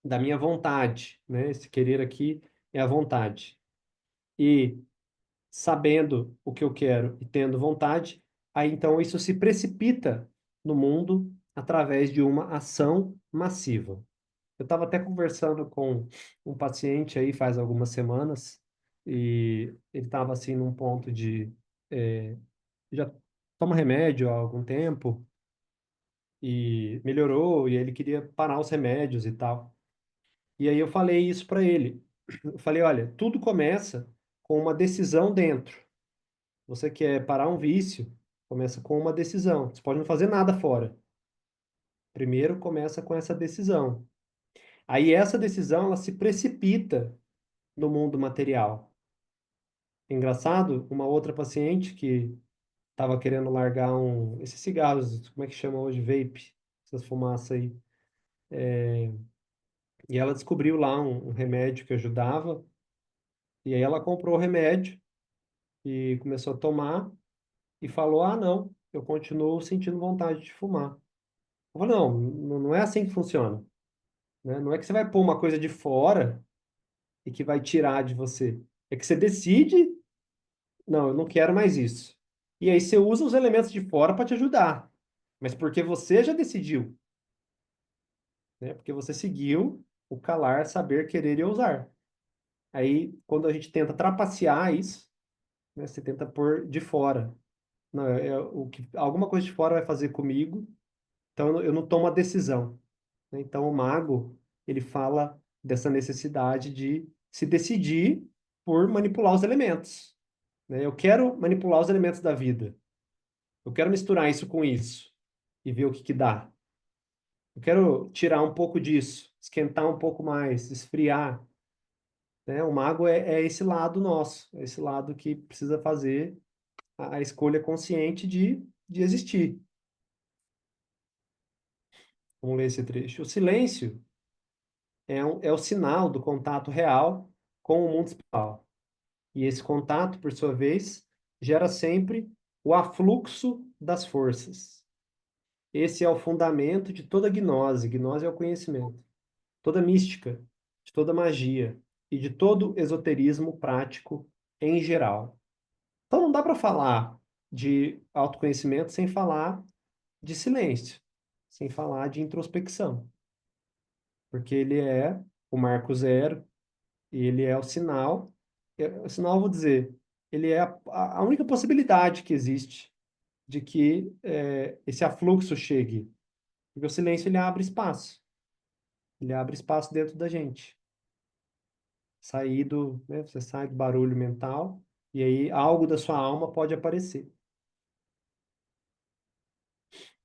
da minha vontade, né? Esse querer aqui é a vontade. E sabendo o que eu quero e tendo vontade, aí então isso se precipita no mundo através de uma ação massiva. Eu estava até conversando com um paciente aí faz algumas semanas e ele estava assim num ponto de já toma remédio há algum tempo e melhorou e ele queria parar os remédios e tal. E aí eu falei isso para ele. Eu falei, olha, tudo começa com uma decisão dentro. Você quer parar um vício, começa com uma decisão. Você pode não fazer nada fora. Primeiro começa com essa decisão. Aí essa decisão ela se precipita no mundo material. Engraçado, uma outra paciente que estava querendo largar esses cigarros, como é que chama hoje? Vape, essas fumaças aí. E ela descobriu lá um remédio que ajudava, e aí ela comprou o remédio e começou a tomar e falou: Ah, não, eu continuo sentindo vontade de fumar. Eu falei: Não, não é assim que funciona, né? Não é que você vai pôr uma coisa de fora e que vai tirar de você. É que você decide: Não, eu não quero mais isso. E aí você usa os elementos de fora para te ajudar, mas porque você já decidiu, né? Porque você seguiu o calar, saber, querer e ousar. Aí, quando a gente tenta trapacear isso, né, você tenta pôr de fora. Não, o que alguma coisa de fora vai fazer comigo, então eu não tomo a decisão, né? Então, o mago, ele fala dessa necessidade de se decidir por manipular os elementos, né? Eu quero manipular os elementos da vida. Eu quero misturar isso com isso e ver o que que dá. Eu quero tirar um pouco disso, esquentar um pouco mais, esfriar, né? O mago é esse lado nosso, é esse lado que precisa fazer a escolha consciente de existir. Vamos ler esse trecho. O silêncio é o sinal do contato real com o mundo espiritual. E esse contato, por sua vez, gera sempre o afluxo das forças. Esse é o fundamento de toda gnose. Gnose é o conhecimento. Toda mística, de toda magia e de todo esoterismo prático em geral. Então não dá para falar de autoconhecimento sem falar de silêncio, sem falar de introspecção, porque ele é o marco zero e ele é o sinal. O sinal, eu vou dizer, ele é a única possibilidade que existe de que esse afluxo chegue. Porque o silêncio ele abre espaço. Ele abre espaço dentro da gente. Sair do, né, você sai do barulho mental e aí algo da sua alma pode aparecer.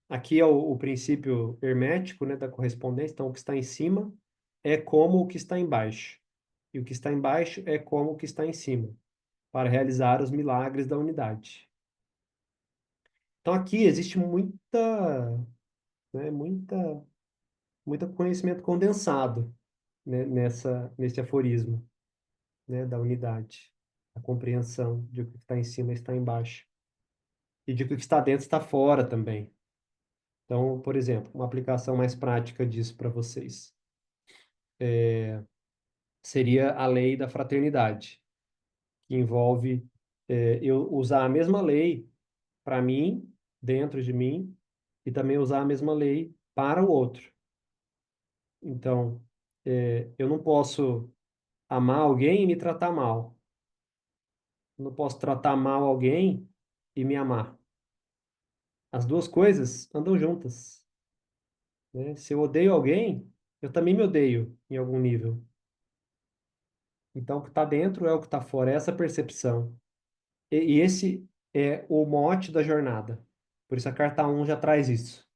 Aqui é o princípio hermético, né, da correspondência. Então, o que está em cima é como o que está embaixo. E o que está embaixo é como o que está em cima, para realizar os milagres da unidade. Então, aqui existe muita conhecimento condensado, né, nesse aforismo, né, da unidade, a compreensão de que o que está em cima está embaixo e de que o que está dentro está fora também. Então, por exemplo, uma aplicação mais prática disso para vocês seria a lei da fraternidade, que envolve eu usar a mesma lei para mim, dentro de mim, e também usar a mesma lei para o outro. Então, eu não posso amar alguém e me tratar mal. Eu não posso tratar mal alguém e me amar. As duas coisas andam juntas, né? Se eu odeio alguém, eu também me odeio em algum nível. Então, o que está dentro é o que está fora, é essa percepção. E esse é o mote da jornada. Por isso a carta um já traz isso,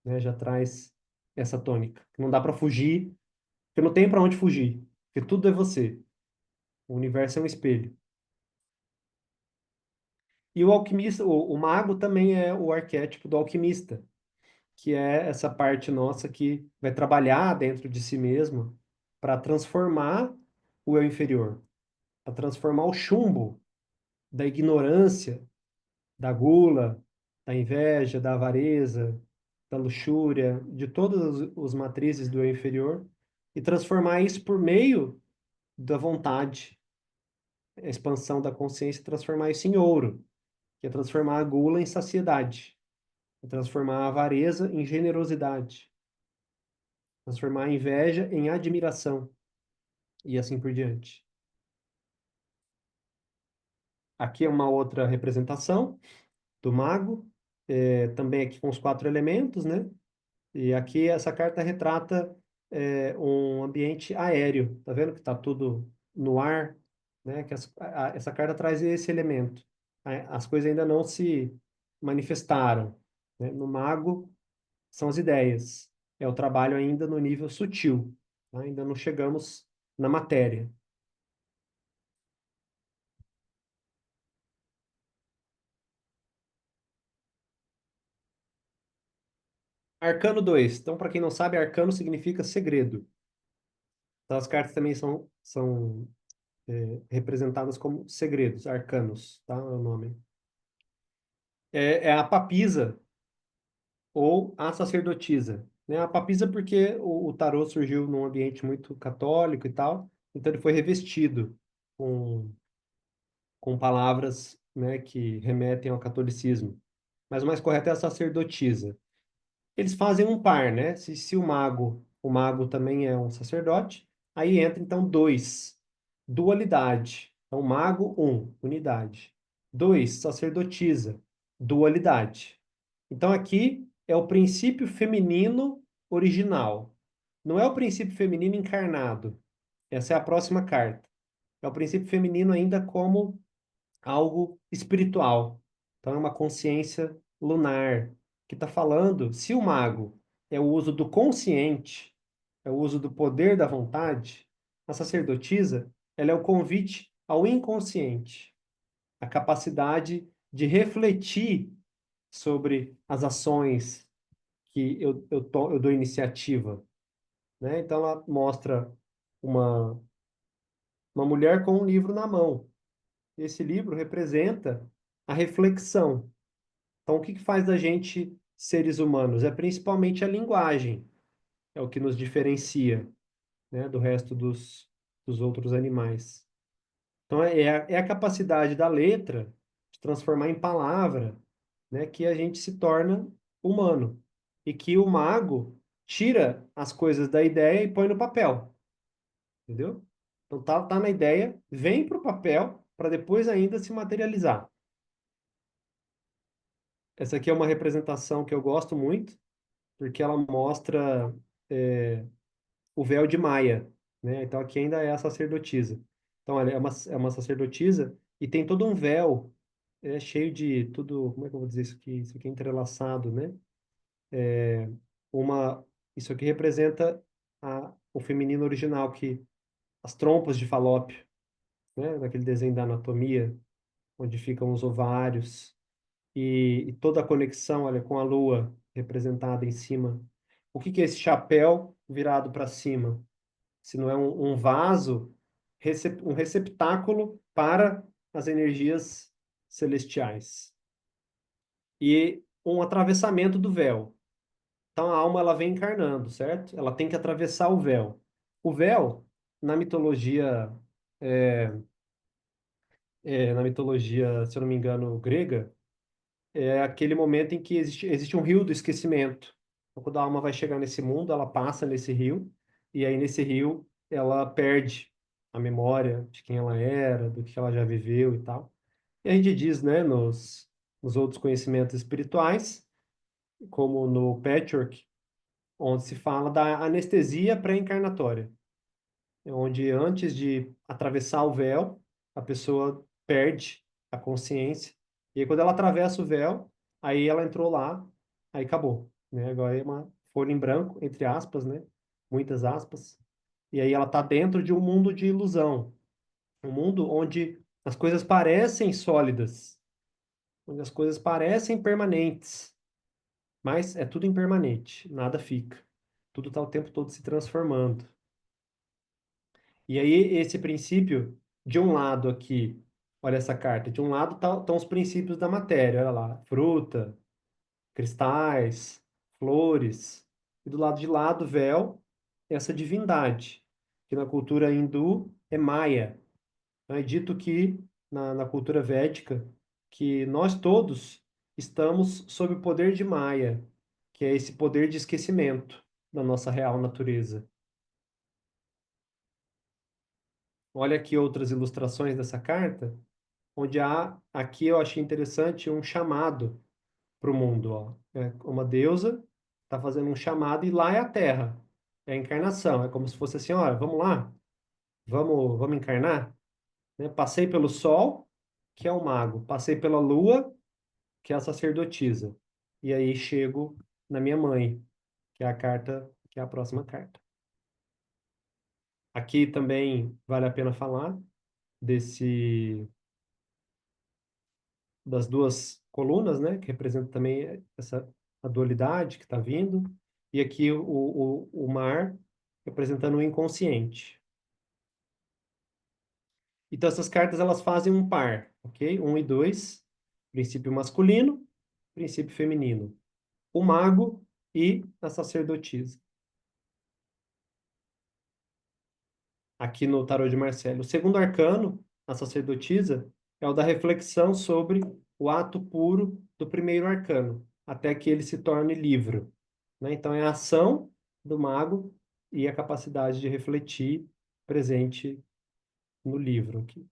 né? Já traz essa tônica. Que não dá para fugir, porque não tem para onde fugir, porque tudo é você. O universo é um espelho. E o alquimista, o mago também é o arquétipo do alquimista, que é essa parte nossa que vai trabalhar dentro de si mesmo para transformar o eu inferior, para transformar o chumbo da ignorância, da gula, da inveja, da avareza, da luxúria, de todas as matrizes do eu inferior, e transformar isso por meio da vontade, a expansão da consciência, transformar isso em ouro, que é transformar a gula em saciedade, é transformar a avareza em generosidade, transformar a inveja em admiração, e assim por diante. Aqui é uma outra representação do mago, também aqui com os quatro elementos, né? E aqui essa carta retrata um ambiente aéreo, tá vendo que está tudo no ar, né? Que essa carta traz esse elemento. As coisas ainda não se manifestaram, né? No mago são as ideias, é o trabalho ainda no nível sutil, tá? Ainda não chegamos na matéria. Arcano 2. Então, para quem não sabe, arcano significa segredo. Então, as cartas também são representadas como segredos, arcanos, tá? É o nome. É a papisa ou a sacerdotisa, né? A papisa porque o tarô surgiu num ambiente muito católico e tal, então ele foi revestido com, com palavras, né, que remetem ao catolicismo. Mas o mais correto é a sacerdotisa. Eles fazem um par, né? Se o mago também é um sacerdote, aí entra então dois, dualidade. Então, mago, um, unidade. Dois, sacerdotisa, dualidade. Então, aqui é o princípio feminino original. Não é o princípio feminino encarnado. Essa é a próxima carta. É o princípio feminino ainda como algo espiritual. Então, é uma consciência lunar que está falando. Se o mago é o uso do consciente, é o uso do poder da vontade, a sacerdotisa, ela é o convite ao inconsciente, a capacidade de refletir sobre as ações que eu dou iniciativa, né? Então, ela mostra uma, uma mulher com um livro na mão. Esse livro representa a reflexão. Então, o que que faz da gente seres humanos? É principalmente a linguagem, é o que nos diferencia, né, do resto dos outros animais. Então, é a capacidade da letra de transformar em palavra, né, que a gente se torna humano. E que o mago tira as coisas da ideia e põe no papel, entendeu? Então, tá na ideia, vem para o papel, para depois ainda se materializar. Essa aqui é uma representação que eu gosto muito, porque ela mostra é, o véu de Maia, né? Então aqui ainda é a sacerdotisa. Então ela é uma sacerdotisa e tem todo um véu cheio de tudo, como é que eu vou dizer isso aqui? Isso aqui é entrelaçado, né? Uma, isso aqui representa o feminino original, que as trompas de Falópio, né? Naquele desenho da anatomia, onde ficam os ovários e toda a conexão, olha, com a lua representada em cima. O que que é esse chapéu virado para cima? Se não é um vaso, um receptáculo para as energias celestiais. E um atravessamento do véu. Então a alma ela vem encarnando, certo? Ela tem que atravessar o véu. O véu, na mitologia, é, na mitologia, se eu não me engano, grega, é aquele momento em que existe um rio do esquecimento. Então, quando a alma vai chegar nesse mundo, ela passa nesse rio, e aí nesse rio ela perde a memória de quem ela era, do que ela já viveu e tal. E a gente diz, né, nos outros conhecimentos espirituais, como no Patchwork, onde se fala da anestesia pré-encarnatória, onde antes de atravessar o véu, a pessoa perde a consciência. E aí, quando ela atravessa o véu, aí ela entrou lá, aí acabou, né? Agora é uma folha em branco, entre aspas, né? Muitas aspas. E aí ela está dentro de um mundo de ilusão, um mundo onde as coisas parecem sólidas, onde as coisas parecem permanentes, mas é tudo impermanente, nada fica. Tudo está o tempo todo se transformando. E aí, esse princípio, de um lado aqui, olha essa carta, de um lado estão os princípios da matéria, olha lá, fruta, cristais, flores, e do lado de lá do véu, essa divindade, que na cultura hindu é Maya. Então, é dito que, na cultura védica, que nós todos estamos sob o poder de Maya, que é esse poder de esquecimento da nossa real natureza. Olha aqui outras ilustrações dessa carta, onde há, aqui eu achei interessante, um chamado para o mundo. Ó. É uma deusa está fazendo um chamado e lá é a Terra, é a encarnação. É como se fosse assim, olha, vamos lá, vamos encarnar. Né? Passei pelo Sol, que é o mago, passei pela Lua, que é a sacerdotisa, e aí chego na minha mãe, que é a carta, que é a próxima carta. Aqui também vale a pena falar desse das duas colunas, né, que representa também essa a dualidade que está vindo, e aqui o mar representando o inconsciente. Então essas cartas elas fazem um par, ok? Um e dois, princípio masculino, princípio feminino. O mago e a sacerdotisa. Aqui no tarô de Marcelo. O segundo arcano, a sacerdotisa, é o da reflexão sobre o ato puro do primeiro arcano, até que ele se torne livro. Né? Então, é a ação do mago e a capacidade de refletir presente no livro aqui.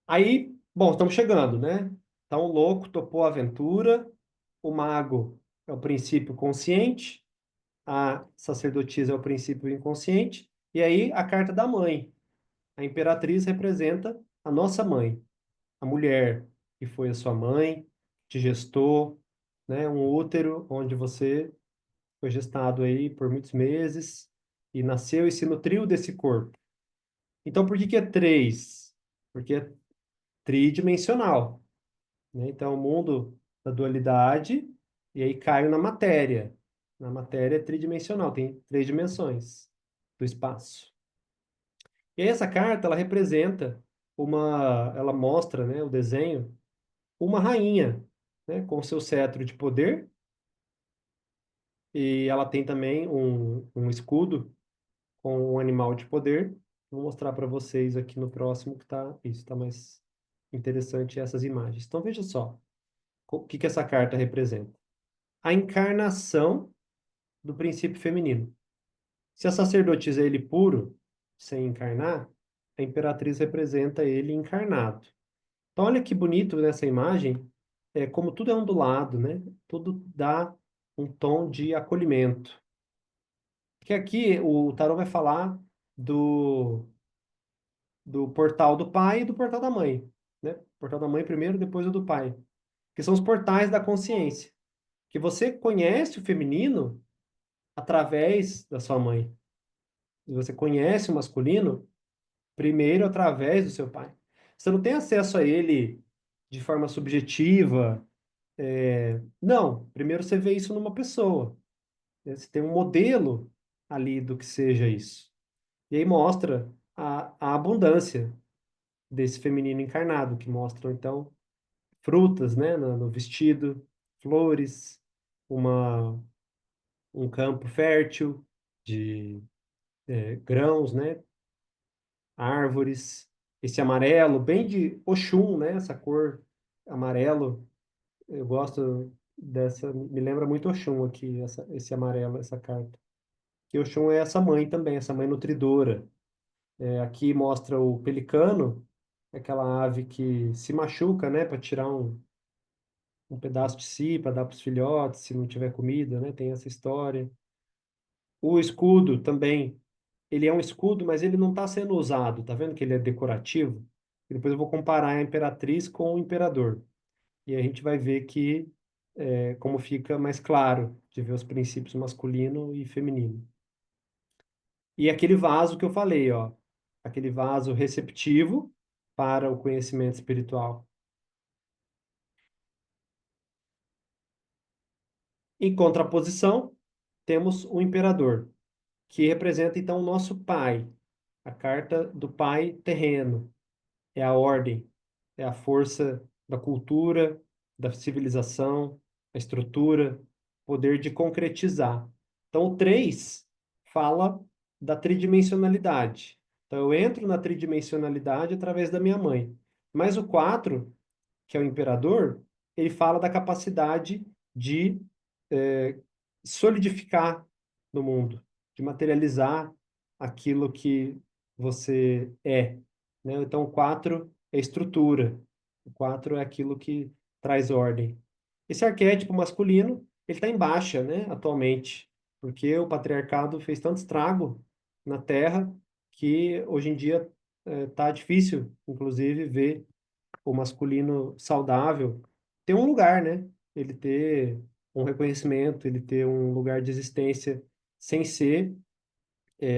Aí, bom, estamos chegando, né? Então, o louco topou a aventura, o mago é o princípio consciente, a sacerdotisa é o princípio inconsciente, e aí a carta da mãe. A imperatriz representa a nossa mãe, a mulher que foi a sua mãe, te gestou, né? Um útero onde você foi gestado aí por muitos meses e nasceu e se nutriu desse corpo. Então, por que que é três? Porque é tridimensional, né? Então, o mundo da dualidade e aí cai na matéria. Na matéria é tridimensional, tem três dimensões do espaço. E aí essa carta, ela representa ela mostra, né, o desenho, uma rainha, né, com seu cetro de poder, e ela tem também um escudo com um animal de poder. Vou mostrar para vocês aqui no próximo que tá, isso tá mais interessante essas imagens. Então veja só, o que que essa carta representa? A encarnação do princípio feminino. Se a sacerdotisa é ele puro, sem encarnar, a imperatriz representa ele encarnado. Então, olha que bonito nessa imagem, como tudo é ondulado, né? Tudo dá um tom de acolhimento. Que aqui o tarô vai falar do, do portal do pai e do portal da mãe, né? Portal da mãe primeiro, depois o do pai, que são os portais da consciência. Que você conhece o feminino através da sua mãe. E você conhece o masculino primeiro através do seu pai. Você não tem acesso a ele de forma subjetiva. Não, primeiro você vê isso numa pessoa. Né? Você tem um modelo ali do que seja isso. E aí mostra a abundância desse feminino encarnado, que mostram, então, frutas, né, no vestido, flores, uma, um campo fértil de grãos, né, árvores, esse amarelo, bem de Oxum, né, essa cor amarelo. Eu gosto dessa, me lembra muito Oxum aqui, esse amarelo, essa carta. Que Oxum é essa mãe também, essa mãe nutridora. Aqui mostra o pelicano, aquela ave que se machuca, né, para tirar um pedaço de si para dar para os filhotes, se não tiver comida, né? Tem essa história. O escudo também, ele é um escudo, mas ele não está sendo usado. Tá vendo que ele é decorativo? E depois eu vou comparar a imperatriz com o imperador. E a gente vai ver que como fica mais claro de ver os princípios masculino e feminino. E aquele vaso que eu falei, ó, aquele vaso receptivo para o conhecimento espiritual. Em contraposição, temos o imperador, que representa então o nosso pai, a carta do pai terreno, é a ordem, é a força da cultura, da civilização, a estrutura, poder de concretizar. Então, o 3 fala da tridimensionalidade. Então, eu entro na tridimensionalidade através da minha mãe. Mas o 4, que é o imperador, ele fala da capacidade de eh, solidificar no mundo, de materializar aquilo que você é, né? Então, o 4 é estrutura, o 4 é aquilo que traz ordem. Esse arquétipo masculino, ele está em baixa, né, atualmente, porque o patriarcado fez tanto estrago na Terra que hoje em dia está difícil, inclusive, ver o masculino saudável ter um lugar, né? Ele ter um reconhecimento, ele ter um lugar de existência sem ser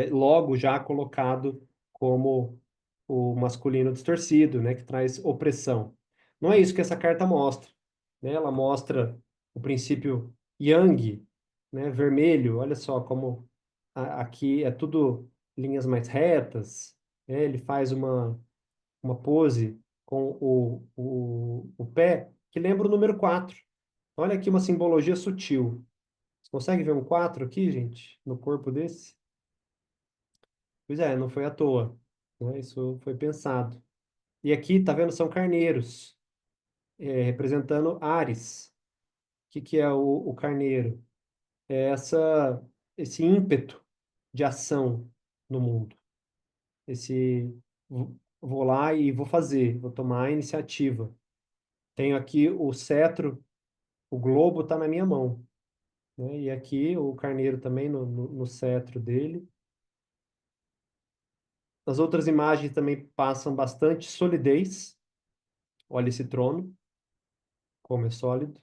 logo já colocado como o masculino distorcido, né? Que traz opressão. Não é isso que essa carta mostra, né? Ela mostra o princípio Yang, né? Vermelho. Olha só como aqui é tudo linhas mais retas, né? Ele faz uma pose com o pé que lembra o número 4. Olha aqui uma simbologia sutil. Você consegue ver um 4 aqui, gente, no corpo desse? Pois é, não foi à toa, né? Isso foi pensado. E aqui, tá vendo, são carneiros, representando Ares. Que é o carneiro? É esse ímpeto de ação no mundo. Esse vou lá e vou fazer, vou tomar a iniciativa. Tenho aqui o cetro, o globo está na minha mão, né? E aqui o carneiro também no cetro dele. As outras imagens também passam bastante solidez. Olha esse trono, como é sólido.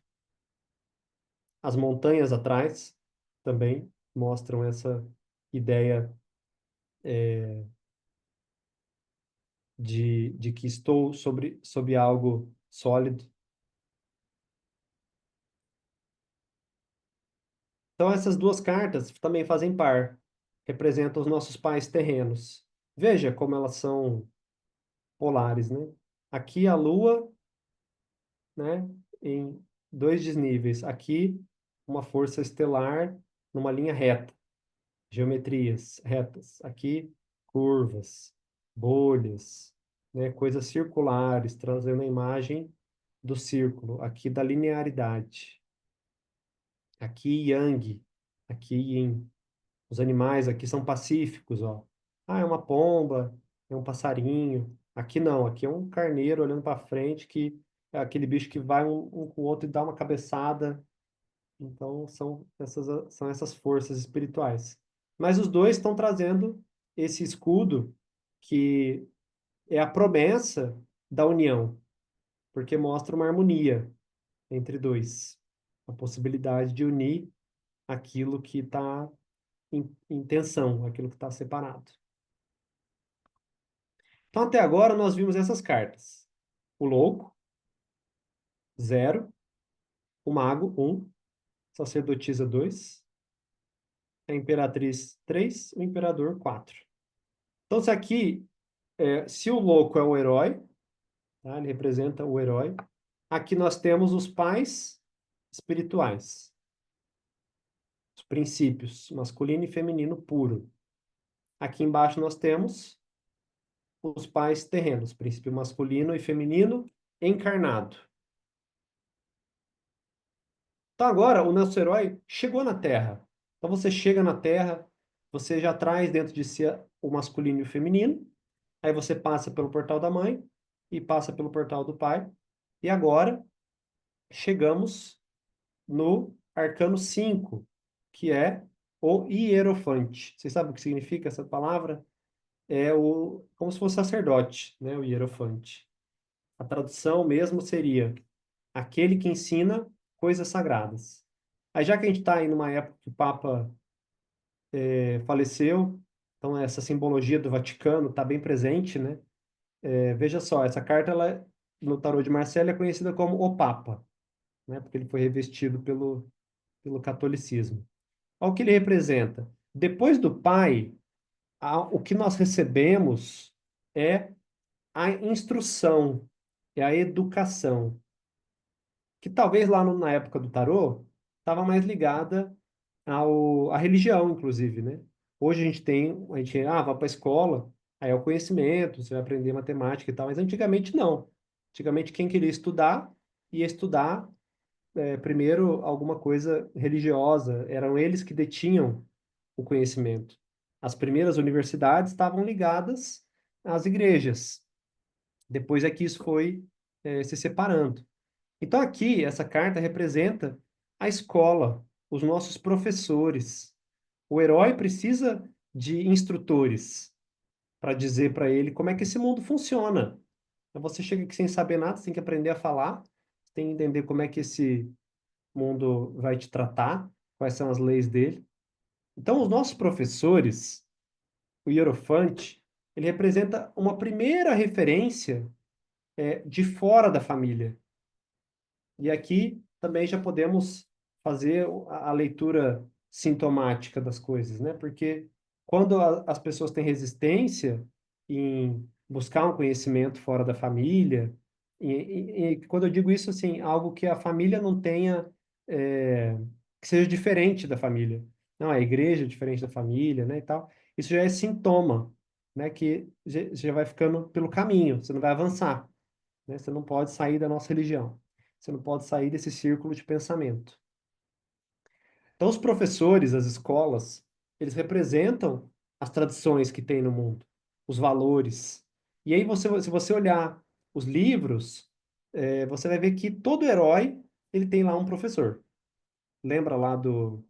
As montanhas atrás também mostram essa ideia de que estou sobre algo sólido. Então, essas duas cartas também fazem par, representam os nossos pais terrenos. Veja como elas são polares, né? Aqui a Lua, né, em dois desníveis. Aqui, uma força estelar numa linha reta, geometrias retas. Aqui, curvas, bolhas, né, coisas circulares, trazendo a imagem do círculo. Aqui, da linearidade. Aqui, Yang. Aqui, Yin. Os animais aqui são pacíficos, ó. Ah, é uma pomba, é um passarinho. Aqui não, aqui é um carneiro olhando para frente que é aquele bicho que vai um com o outro e dá uma cabeçada. Então são essas forças espirituais. Mas os dois estão trazendo esse escudo que é a promessa da união, porque mostra uma harmonia entre dois, a possibilidade de unir aquilo que está em tensão, aquilo que está separado. Então, até agora, nós vimos essas cartas. O louco, 0. O mago, 1. Sacerdotisa, 2. A imperatriz, 3. O imperador, 4. Então, se aqui, se o louco é o herói, tá? Ele representa o herói. Aqui nós temos os pais espirituais, os princípios, masculino e feminino puro. Aqui embaixo nós temos os pais terrenos, princípio masculino e feminino encarnado. Então agora o nosso herói chegou na Terra. Então você chega na Terra, você já traz dentro de si o masculino e o feminino, aí você passa pelo portal da mãe e passa pelo portal do pai. E agora chegamos no arcano 5, que é o hierofante. Vocês sabem o que significa essa palavra? É como se fosse sacerdote, né? O hierofante. A tradução mesmo seria aquele que ensina coisas sagradas. Aí já que a gente está aí numa época que o Papa faleceu, então essa simbologia do Vaticano está bem presente, né? Veja só, essa carta ela, no tarô de Marcelo é conhecida como o Papa, né? Porque ele foi revestido pelo catolicismo. Olha o que ele representa. Depois do pai, o que nós recebemos é a instrução, é a educação, que talvez lá na época do tarô estava mais ligada à religião, inclusive, né? Hoje a gente, vai para a escola, aí é o conhecimento, você vai aprender matemática e tal, mas antigamente não. Antigamente quem queria estudar, ia estudar primeiro alguma coisa religiosa, eram eles que detinham o conhecimento. As primeiras universidades estavam ligadas às igrejas. Depois é que isso foi se separando. Então aqui essa carta representa a escola, os nossos professores. O herói precisa de instrutores para dizer para ele como é que esse mundo funciona. Então você chega aqui sem saber nada, você tem que aprender a falar, você tem que entender como é que esse mundo vai te tratar, quais são as leis dele. Então os nossos professores, o Hierofante, ele representa uma primeira referência de fora da família. E aqui também já podemos fazer a leitura sintomática das coisas, né? Porque quando as pessoas têm resistência em buscar um conhecimento fora da família, e quando eu digo isso, assim, algo que a família não tenha, é, que seja diferente da família. Não, a igreja é diferente da família, né, e tal. Isso já é sintoma, né, que já vai ficando pelo caminho, você não vai avançar, né? Você não pode sair da nossa religião. Você não pode sair desse círculo de pensamento. Então, os professores, as escolas, eles representam as tradições que tem no mundo, os valores. E aí, se você olhar os livros, você vai ver que todo herói, ele tem lá um professor. Lembra lá do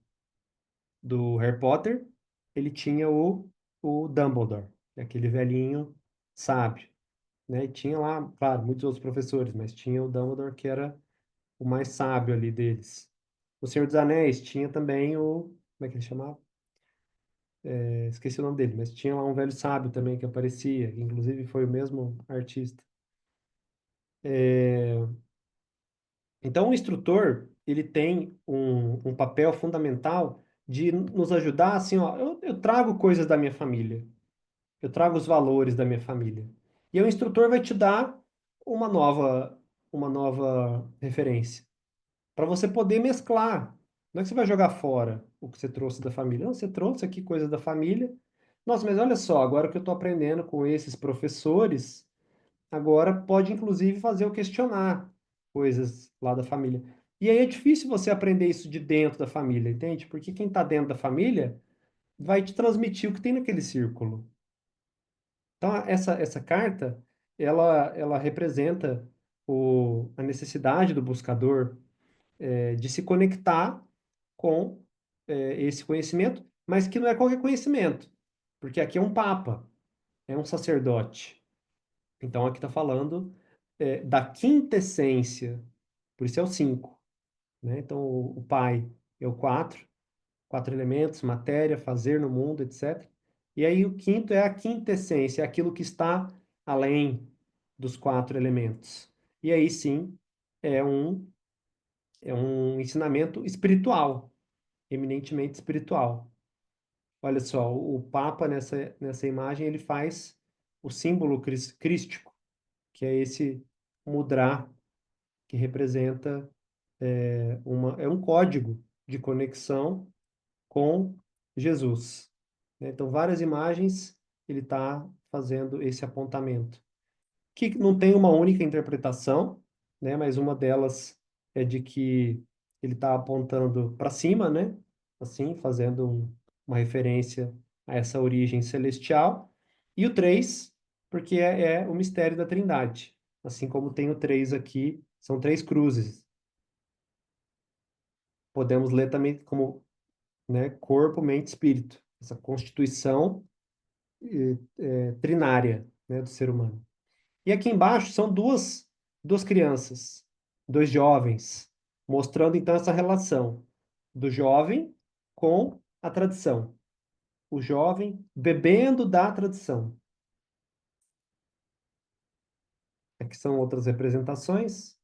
Harry Potter? Ele tinha o Dumbledore, aquele velhinho sábio, né? E tinha lá, claro, muitos outros professores, mas tinha o Dumbledore que era o mais sábio ali deles. O Senhor dos Anéis tinha também como é que ele chamava? Esqueci o nome dele, mas tinha lá um velho sábio também que aparecia, que inclusive foi o mesmo artista. Então, o instrutor, ele tem um papel fundamental de nos ajudar, assim, ó, eu trago coisas da minha família, eu trago os valores da minha família. E o instrutor vai te dar uma nova, uma nova referência, para você poder mesclar. Não é que você vai jogar fora o que você trouxe da família. Não, você trouxe aqui coisas da família. Nossa, mas olha só, agora que eu estou aprendendo com esses professores, agora pode inclusive fazer eu questionar coisas lá da família. E aí é difícil você aprender isso de dentro da família, entende? Porque quem está dentro da família vai te transmitir o que tem naquele círculo. Então, essa carta, ela representa a necessidade do buscador de se conectar com esse conhecimento, mas que não é qualquer conhecimento, porque aqui é um papa, é um sacerdote. Então aqui está falando da quinta essência, por isso é o 5, né? Então o pai é o 4, quatro elementos, matéria, fazer no mundo, etc. E aí o quinto é a quinta essência, é aquilo que está além dos quatro elementos. E aí sim é um, é um ensinamento espiritual, eminentemente espiritual. Olha só, o Papa nessa imagem ele faz o símbolo crístico, que é esse mudra que representa é um código de conexão com Jesus, né? Então, várias imagens ele está fazendo esse apontamento que não tem uma única interpretação, né? Mas uma delas é de que ele está apontando para cima, né? Assim, fazendo uma referência a essa origem celestial. E o 3, porque é o mistério da Trindade. Assim como tem o 3 aqui, são três cruzes. podemos ler também como, né, corpo, mente, espírito. Essa constituição trinária, né, do ser humano. E aqui embaixo são duas crianças, dois jovens, mostrando então essa relação do jovem com a tradição. O jovem bebendo da tradição. Aqui são outras representações,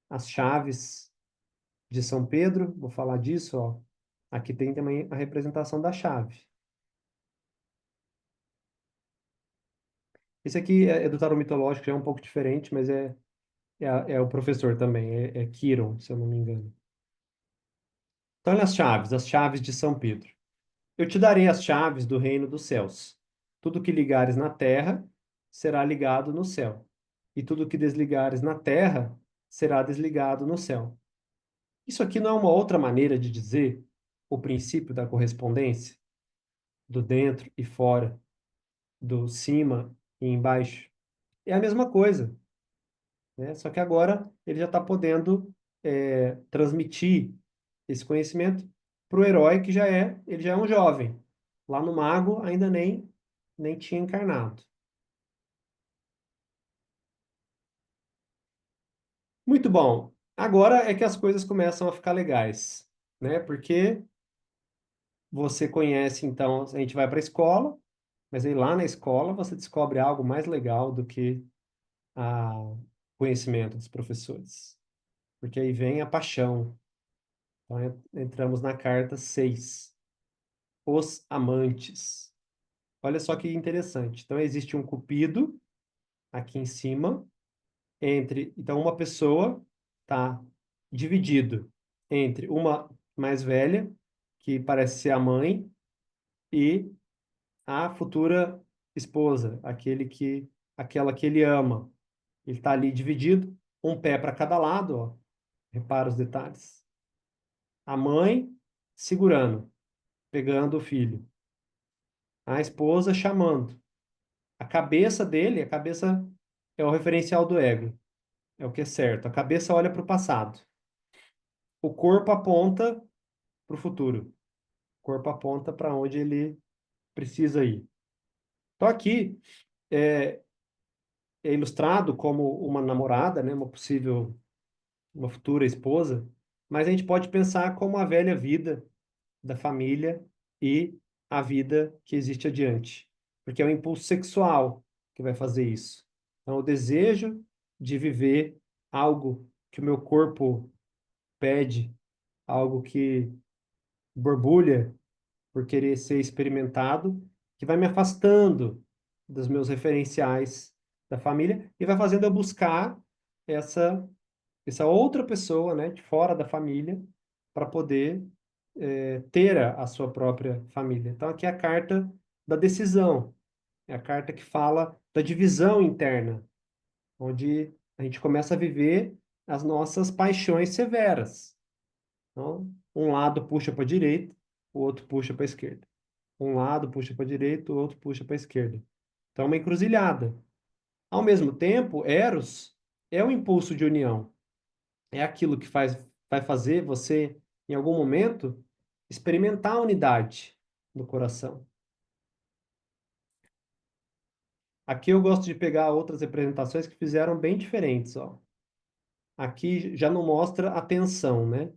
as chaves de São Pedro, vou falar disso, ó. Aqui tem também a representação da chave. Esse aqui é do tarô mitológico, já é um pouco diferente, mas é o professor também, é Quiron, se eu não me engano. Então, olha as chaves de São Pedro. Eu te darei as chaves do reino dos céus. Tudo que ligares na terra será ligado no céu, e tudo que desligares na terra será desligado no céu. Isso aqui não é uma outra maneira de dizer o princípio da correspondência, do dentro e fora, do cima e embaixo? É a mesma coisa, né? Só que agora ele já está podendo transmitir esse conhecimento para o herói que ele já é um jovem. Lá no mago ainda nem tinha encarnado. Muito bom. Agora é que as coisas começam a ficar legais, né? Porque você conhece, então, a gente vai para a escola, mas aí lá na escola você descobre algo mais legal do que o conhecimento dos professores. Porque aí vem a paixão. Então, entramos na carta 6, os amantes. Olha só que interessante. Então, existe um cupido aqui em cima, então, uma pessoa está dividido entre uma mais velha, que parece ser a mãe, e a futura esposa, aquela que ele ama. Ele está ali dividido, um pé para cada lado, ó. Repara os detalhes. A mãe segurando, pegando o filho. A esposa chamando. A cabeça é o referencial do ego, é o que é certo. A cabeça olha para o passado. O corpo aponta para o futuro. O corpo aponta para onde ele precisa ir. Então aqui é, é ilustrado como uma namorada, né, uma futura esposa, mas a gente pode pensar como a velha vida da família e a vida que existe adiante. Porque é o impulso sexual que vai fazer isso. Então, o desejo de viver algo que o meu corpo pede, algo que borbulha por querer ser experimentado, que vai me afastando dos meus referenciais da família e vai fazendo eu buscar essa essa outra pessoa, né, de fora da família, para poder ter a sua própria família. Então, aqui é a carta da decisão, é a carta que fala da divisão interna, onde a gente começa a viver as nossas paixões severas. Então, um lado puxa para a direita, o outro puxa para a esquerda. Um lado puxa para a direita, o outro puxa para a esquerda. Então, é uma encruzilhada. Ao mesmo tempo, Eros é um impulso de união. É aquilo que vai fazer você, em algum momento, experimentar a unidade no coração. Aqui eu gosto de pegar outras representações que fizeram bem diferentes, ó. Aqui já não mostra a tensão, né?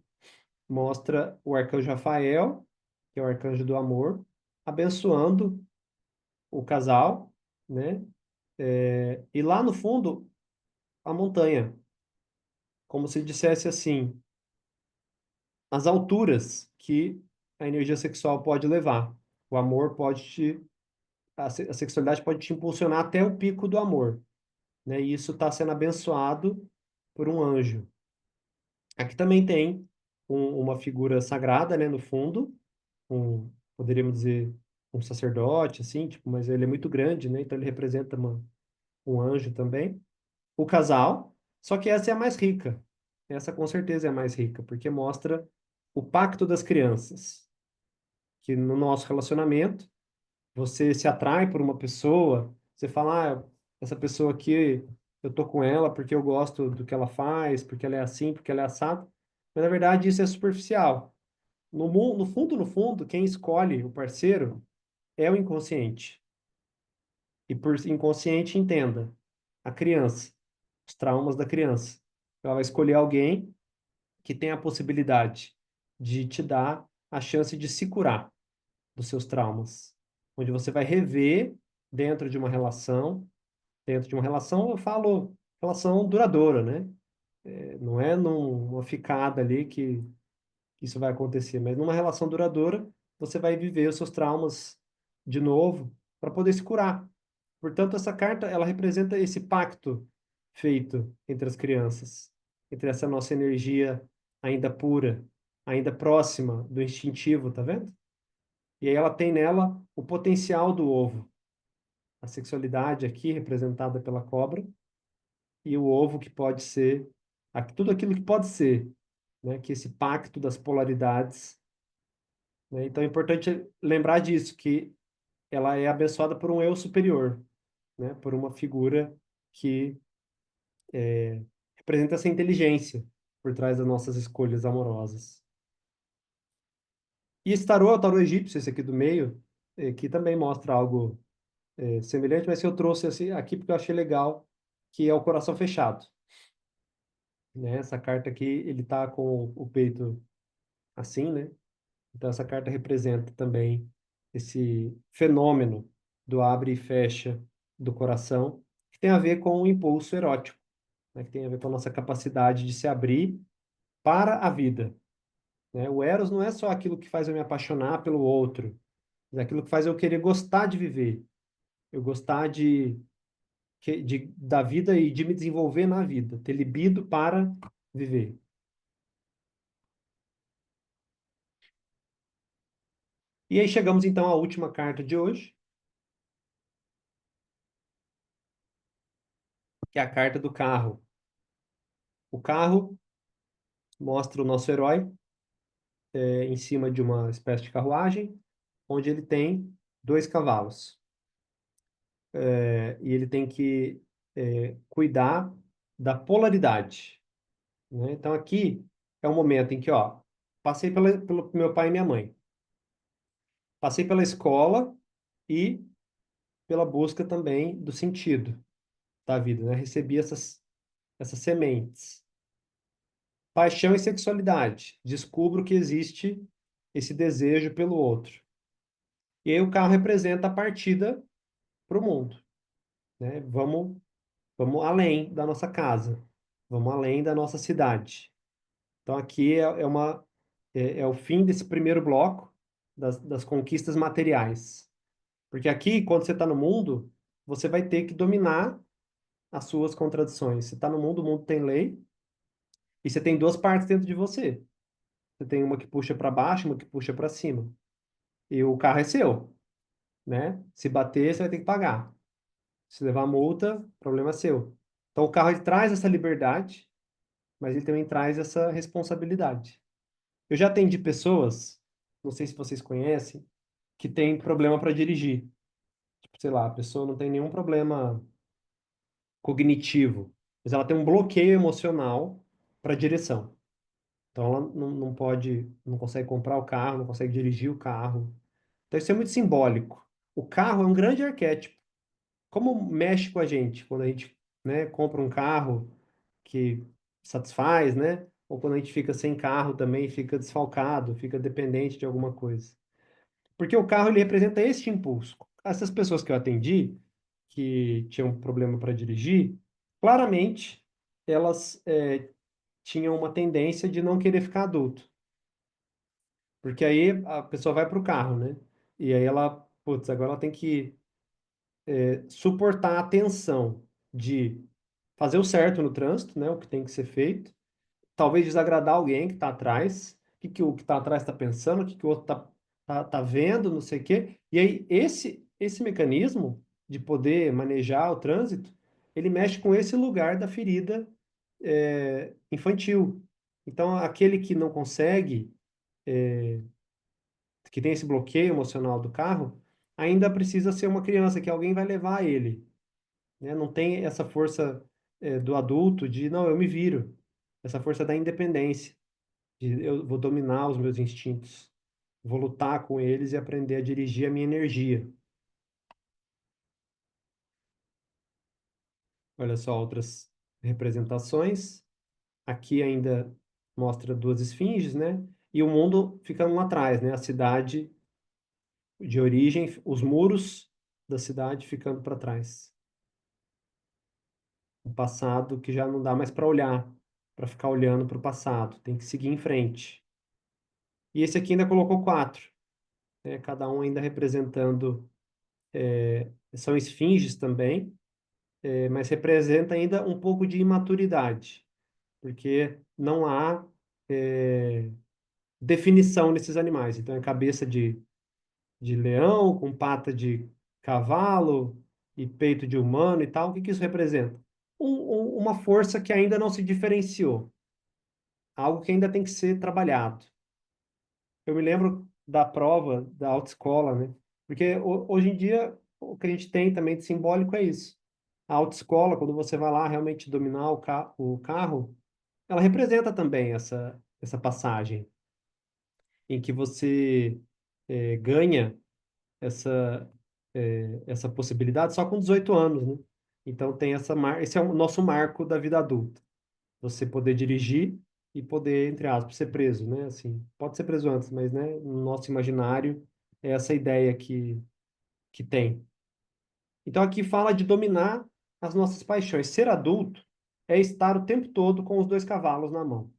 Mostra o arcanjo Rafael, que é o arcanjo do amor, abençoando o casal, né? E lá no fundo, a montanha, como se dissesse assim, as alturas que a energia sexual pode levar. O amor pode a sexualidade pode te impulsionar até o pico do amor, né? E isso está sendo abençoado por um anjo. Aqui também tem uma figura sagrada, né, no fundo, poderíamos dizer um sacerdote, assim, tipo, mas ele é muito grande, né? Então ele representa um anjo também. O casal, só que essa é a mais rica. Essa com certeza é a mais rica, porque mostra o pacto das crianças, que no nosso relacionamento você se atrai por uma pessoa, você fala, essa pessoa aqui, eu tô com ela porque eu gosto do que ela faz, porque ela é assim, porque ela é assado. Mas na verdade isso é superficial. No fundo, quem escolhe o parceiro é o inconsciente. E por inconsciente, entenda, a criança, os traumas da criança. Ela vai escolher alguém que tem a possibilidade de te dar a chance de se curar dos seus traumas, onde você vai rever dentro de uma relação, dentro de uma relação, eu falo relação duradoura, né? Não é numa ficada ali que isso vai acontecer, mas numa relação duradoura, você vai viver os seus traumas de novo para poder se curar. Portanto, essa carta, ela representa esse pacto feito entre as crianças, entre essa nossa energia ainda pura, ainda próxima do instintivo, tá vendo? E aí ela tem nela o potencial do ovo, a sexualidade aqui representada pela cobra e o ovo que pode ser tudo aquilo que pode ser, né? Que esse pacto das polaridades, né? Então é importante lembrar disso, que ela é abençoada por um eu superior, né? Por uma figura que representa essa inteligência por trás das nossas escolhas amorosas. E esse tarô é o tarô egípcio, esse aqui do meio, que também mostra algo semelhante, mas que eu trouxe assim, aqui porque eu achei legal, que é o coração fechado, né? Essa carta aqui, ele tá com o peito assim, né? Então essa carta representa também esse fenômeno do abre e fecha do coração, que tem a ver com o impulso erótico, né? Que tem a ver com a nossa capacidade de se abrir para a vida, né? O Eros não é só aquilo que faz eu me apaixonar pelo outro, é aquilo que faz eu querer gostar de viver, eu gostar da vida e de me desenvolver na vida, ter libido para viver. E aí chegamos então à última carta de hoje, que é a carta do carro. O carro mostra o nosso herói em cima de uma espécie de carruagem, onde ele tem dois cavalos. E ele tem que cuidar da polaridade, né? Então aqui é o momento em que, ó, passei pelo meu pai e minha mãe, passei pela escola e pela busca também do sentido da vida, né? Recebi essas sementes. Paixão e sexualidade. Descubro que existe esse desejo pelo outro. E aí o carro representa a partida para o mundo, né? Vamos além da nossa casa, vamos além da nossa cidade. Então aqui é o fim desse primeiro bloco das conquistas materiais. Porque aqui, quando você está no mundo, você vai ter que dominar as suas contradições. Você está no mundo, o mundo tem lei, e você tem duas partes dentro de você. Você tem uma que puxa para baixo, uma que puxa para cima. E o carro é seu, né? Se bater, você vai ter que pagar. Se levar multa, problema é seu. Então o carro ele traz essa liberdade, mas ele também traz essa responsabilidade. Eu já atendi pessoas, não sei se vocês conhecem, que tem problema para dirigir. Tipo, sei lá, a pessoa não tem nenhum problema cognitivo, mas ela tem um bloqueio emocional para direção. Então ela não pode, não consegue comprar o carro, não consegue dirigir o carro. Então isso é muito simbólico. O carro é um grande arquétipo. Como mexe com a gente quando a gente, né, compra um carro que satisfaz, né? Ou quando a gente fica sem carro também, fica desfalcado, fica dependente de alguma coisa. Porque o carro ele representa este impulso. Essas pessoas que eu atendi, que tinham problema para dirigir, claramente elas tinham uma tendência de não querer ficar adulto. Porque aí a pessoa vai para o carro, né? E aí ela, putz, agora ela tem que suportar a tensão de fazer o certo no trânsito, né? O que tem que ser feito. Talvez desagradar alguém que está atrás. O que está atrás está pensando, o que, que o outro tá vendo, não sei o quê. E aí esse mecanismo de poder manejar o trânsito, ele mexe com esse lugar da ferida infantil. Então, aquele que não consegue que tem esse bloqueio emocional do carro, ainda precisa ser uma criança, que alguém vai levar ele, né? Não tem essa força, do adulto de, não, eu me viro, essa força da independência. Eu vou dominar os meus instintos, vou lutar com eles e aprender a dirigir a minha energia. Olha só outras representações. Aqui ainda mostra duas esfinges, né? E o mundo ficando lá atrás, né? A cidade de origem, os muros da cidade ficando para trás. O passado que já não dá mais para olhar, para ficar olhando para o passado, tem que seguir em frente. E esse aqui ainda colocou quatro, né? Cada um ainda representando, são esfinges também, mas representa ainda um pouco de imaturidade, porque não há definição nesses animais. Então, é cabeça de leão, com pata de cavalo e peito de humano e tal. O que que isso representa? Uma força que ainda não se diferenciou, algo que ainda tem que ser trabalhado. Eu me lembro da prova da autoescola, né? Porque hoje em dia o que a gente tem também de simbólico é isso. A autoescola, quando você vai lá realmente dominar o carro, ela representa também essa passagem em que você ganha essa possibilidade só com 18 anos, né? Então tem esse é o nosso marco da vida adulta. Você poder dirigir e poder, entre aspas, ser preso, né? Assim, pode ser preso antes, mas, né, no nosso imaginário é essa ideia que tem. Então aqui fala de dominar as nossas paixões. Ser adulto é estar o tempo todo com os dois cavalos na mão.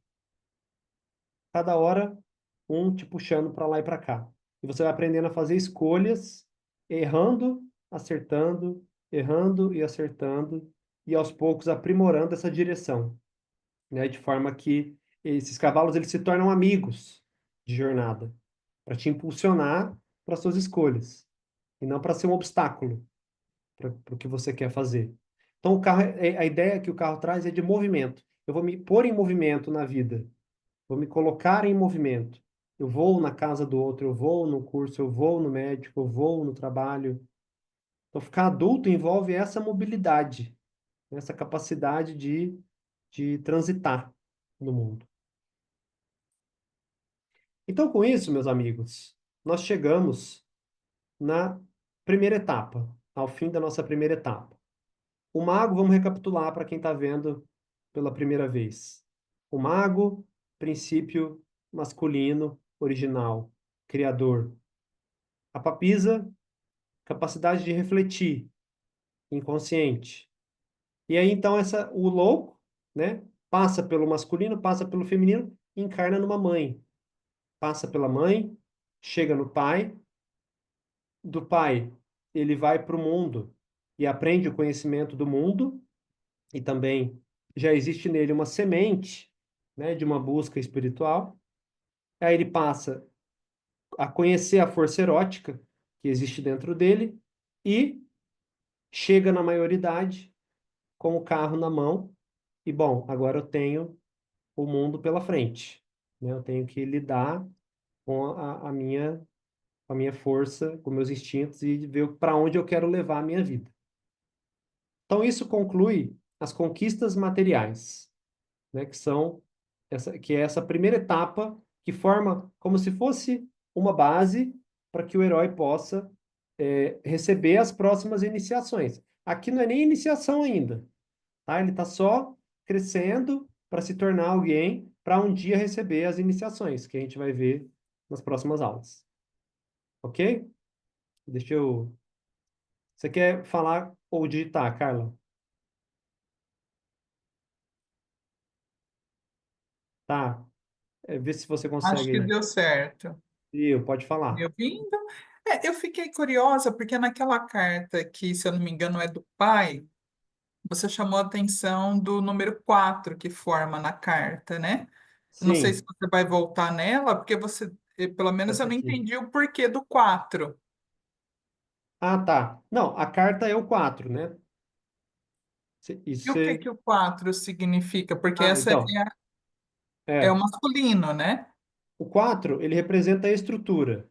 Cada hora um te puxando para lá e para cá. E você vai aprendendo a fazer escolhas, errando, acertando, errando e acertando, e aos poucos aprimorando essa direção, né? De forma que esses cavalos eles se tornam amigos de jornada, para te impulsionar para suas escolhas, e não para ser um obstáculo para o que você quer fazer. Então, a ideia que o carro traz é de movimento. Eu vou me pôr em movimento na vida, vou me colocar em movimento. Eu vou na casa do outro, eu vou no curso, eu vou no médico, eu vou no trabalho. Então, ficar adulto envolve essa mobilidade, essa capacidade de transitar no mundo. Então, com isso, meus amigos, nós chegamos na primeira etapa, ao fim da nossa primeira etapa. O mago, vamos recapitular para quem está vendo pela primeira vez. O mago, princípio masculino, original, criador. A papisa, capacidade de refletir, inconsciente. E aí, então, o louco, né, passa pelo masculino, passa pelo feminino, encarna numa mãe. Passa pela mãe, chega no pai, do pai, ele vai para o mundo e aprende o conhecimento do mundo, e também já existe nele uma semente, né, de uma busca espiritual. Aí ele passa a conhecer a força erótica que existe dentro dele e chega na maioridade com o carro na mão e, bom, agora eu tenho o mundo pela frente, né? Eu tenho que lidar com a minha força, com meus instintos e ver para onde eu quero levar a minha vida. Então, isso conclui as conquistas materiais, né, que é essa primeira etapa que forma como se fosse uma base para que o herói possa receber as próximas iniciações. Aqui não é nem iniciação ainda, tá? Ele está só crescendo para se tornar alguém para um dia receber as iniciações, que a gente vai ver nas próximas aulas. Ok? Deixa eu. Você quer falar ou digitar, Carla? Tá. Vê se você Acho consegue que aí. deu certo. Pode Me falar. ouvindo? Eu fiquei curiosa porque naquela carta que, se eu não me engano, é do pai, você chamou a atenção do número 4 que forma na carta, né? Eu não sei se Sim, você vai voltar nela, porque pelo menos eu essa não aqui. entendi o porquê do 4. Ah, tá. Não, a carta é o 4, né? Isso E o que você. que o 4 significa? Porque Ah, essa então. é o É. masculino, né? O 4 ele representa a estrutura.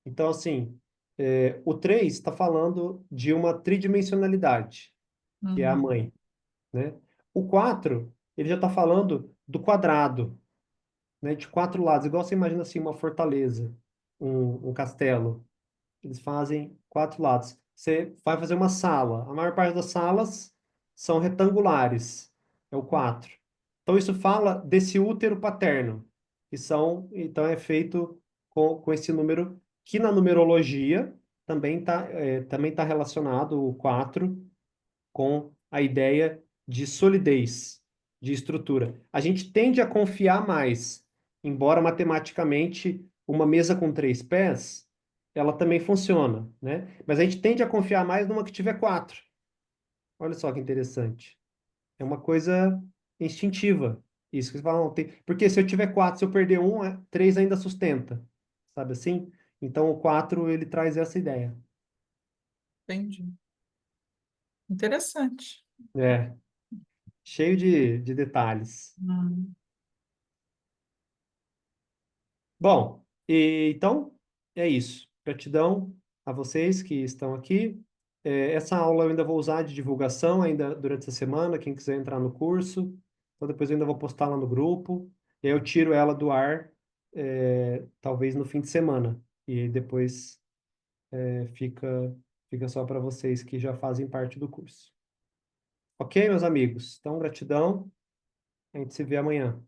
Então, assim, o 3 está falando de uma tridimensionalidade, que é a Uhum. mãe, né? O 4 ele já está falando do quadrado. né, de quatro lados, igual você imagina assim uma fortaleza, um castelo. Eles fazem quatro lados. Você vai fazer uma sala. A maior parte das salas são retangulares. É o quatro. Então isso fala desse útero paterno, que são, então é feito com esse número que na numerologia também tá relacionado o quatro com a ideia de solidez, de estrutura. A gente tende a confiar mais, embora matematicamente uma mesa com três pés, ela também funciona, né? Mas a gente tende a confiar mais numa que tiver quatro. Olha só que interessante. É uma coisa instintiva. Isso que você fala, não, porque se eu tiver quatro, se eu perder um, três ainda sustenta, sabe assim? Então o quatro ele traz essa ideia. Entendi. Interessante. É, cheio de detalhes. Hum. Bom, então é isso. Gratidão a vocês que estão aqui. Essa aula eu ainda vou usar de divulgação ainda durante essa semana, quem quiser entrar no curso. Então depois eu ainda vou postar lá no grupo. E aí eu tiro ela do ar, talvez no fim de semana. E aí depois fica só para vocês que já fazem parte do curso. Ok, meus amigos? Então, gratidão. A gente se vê amanhã.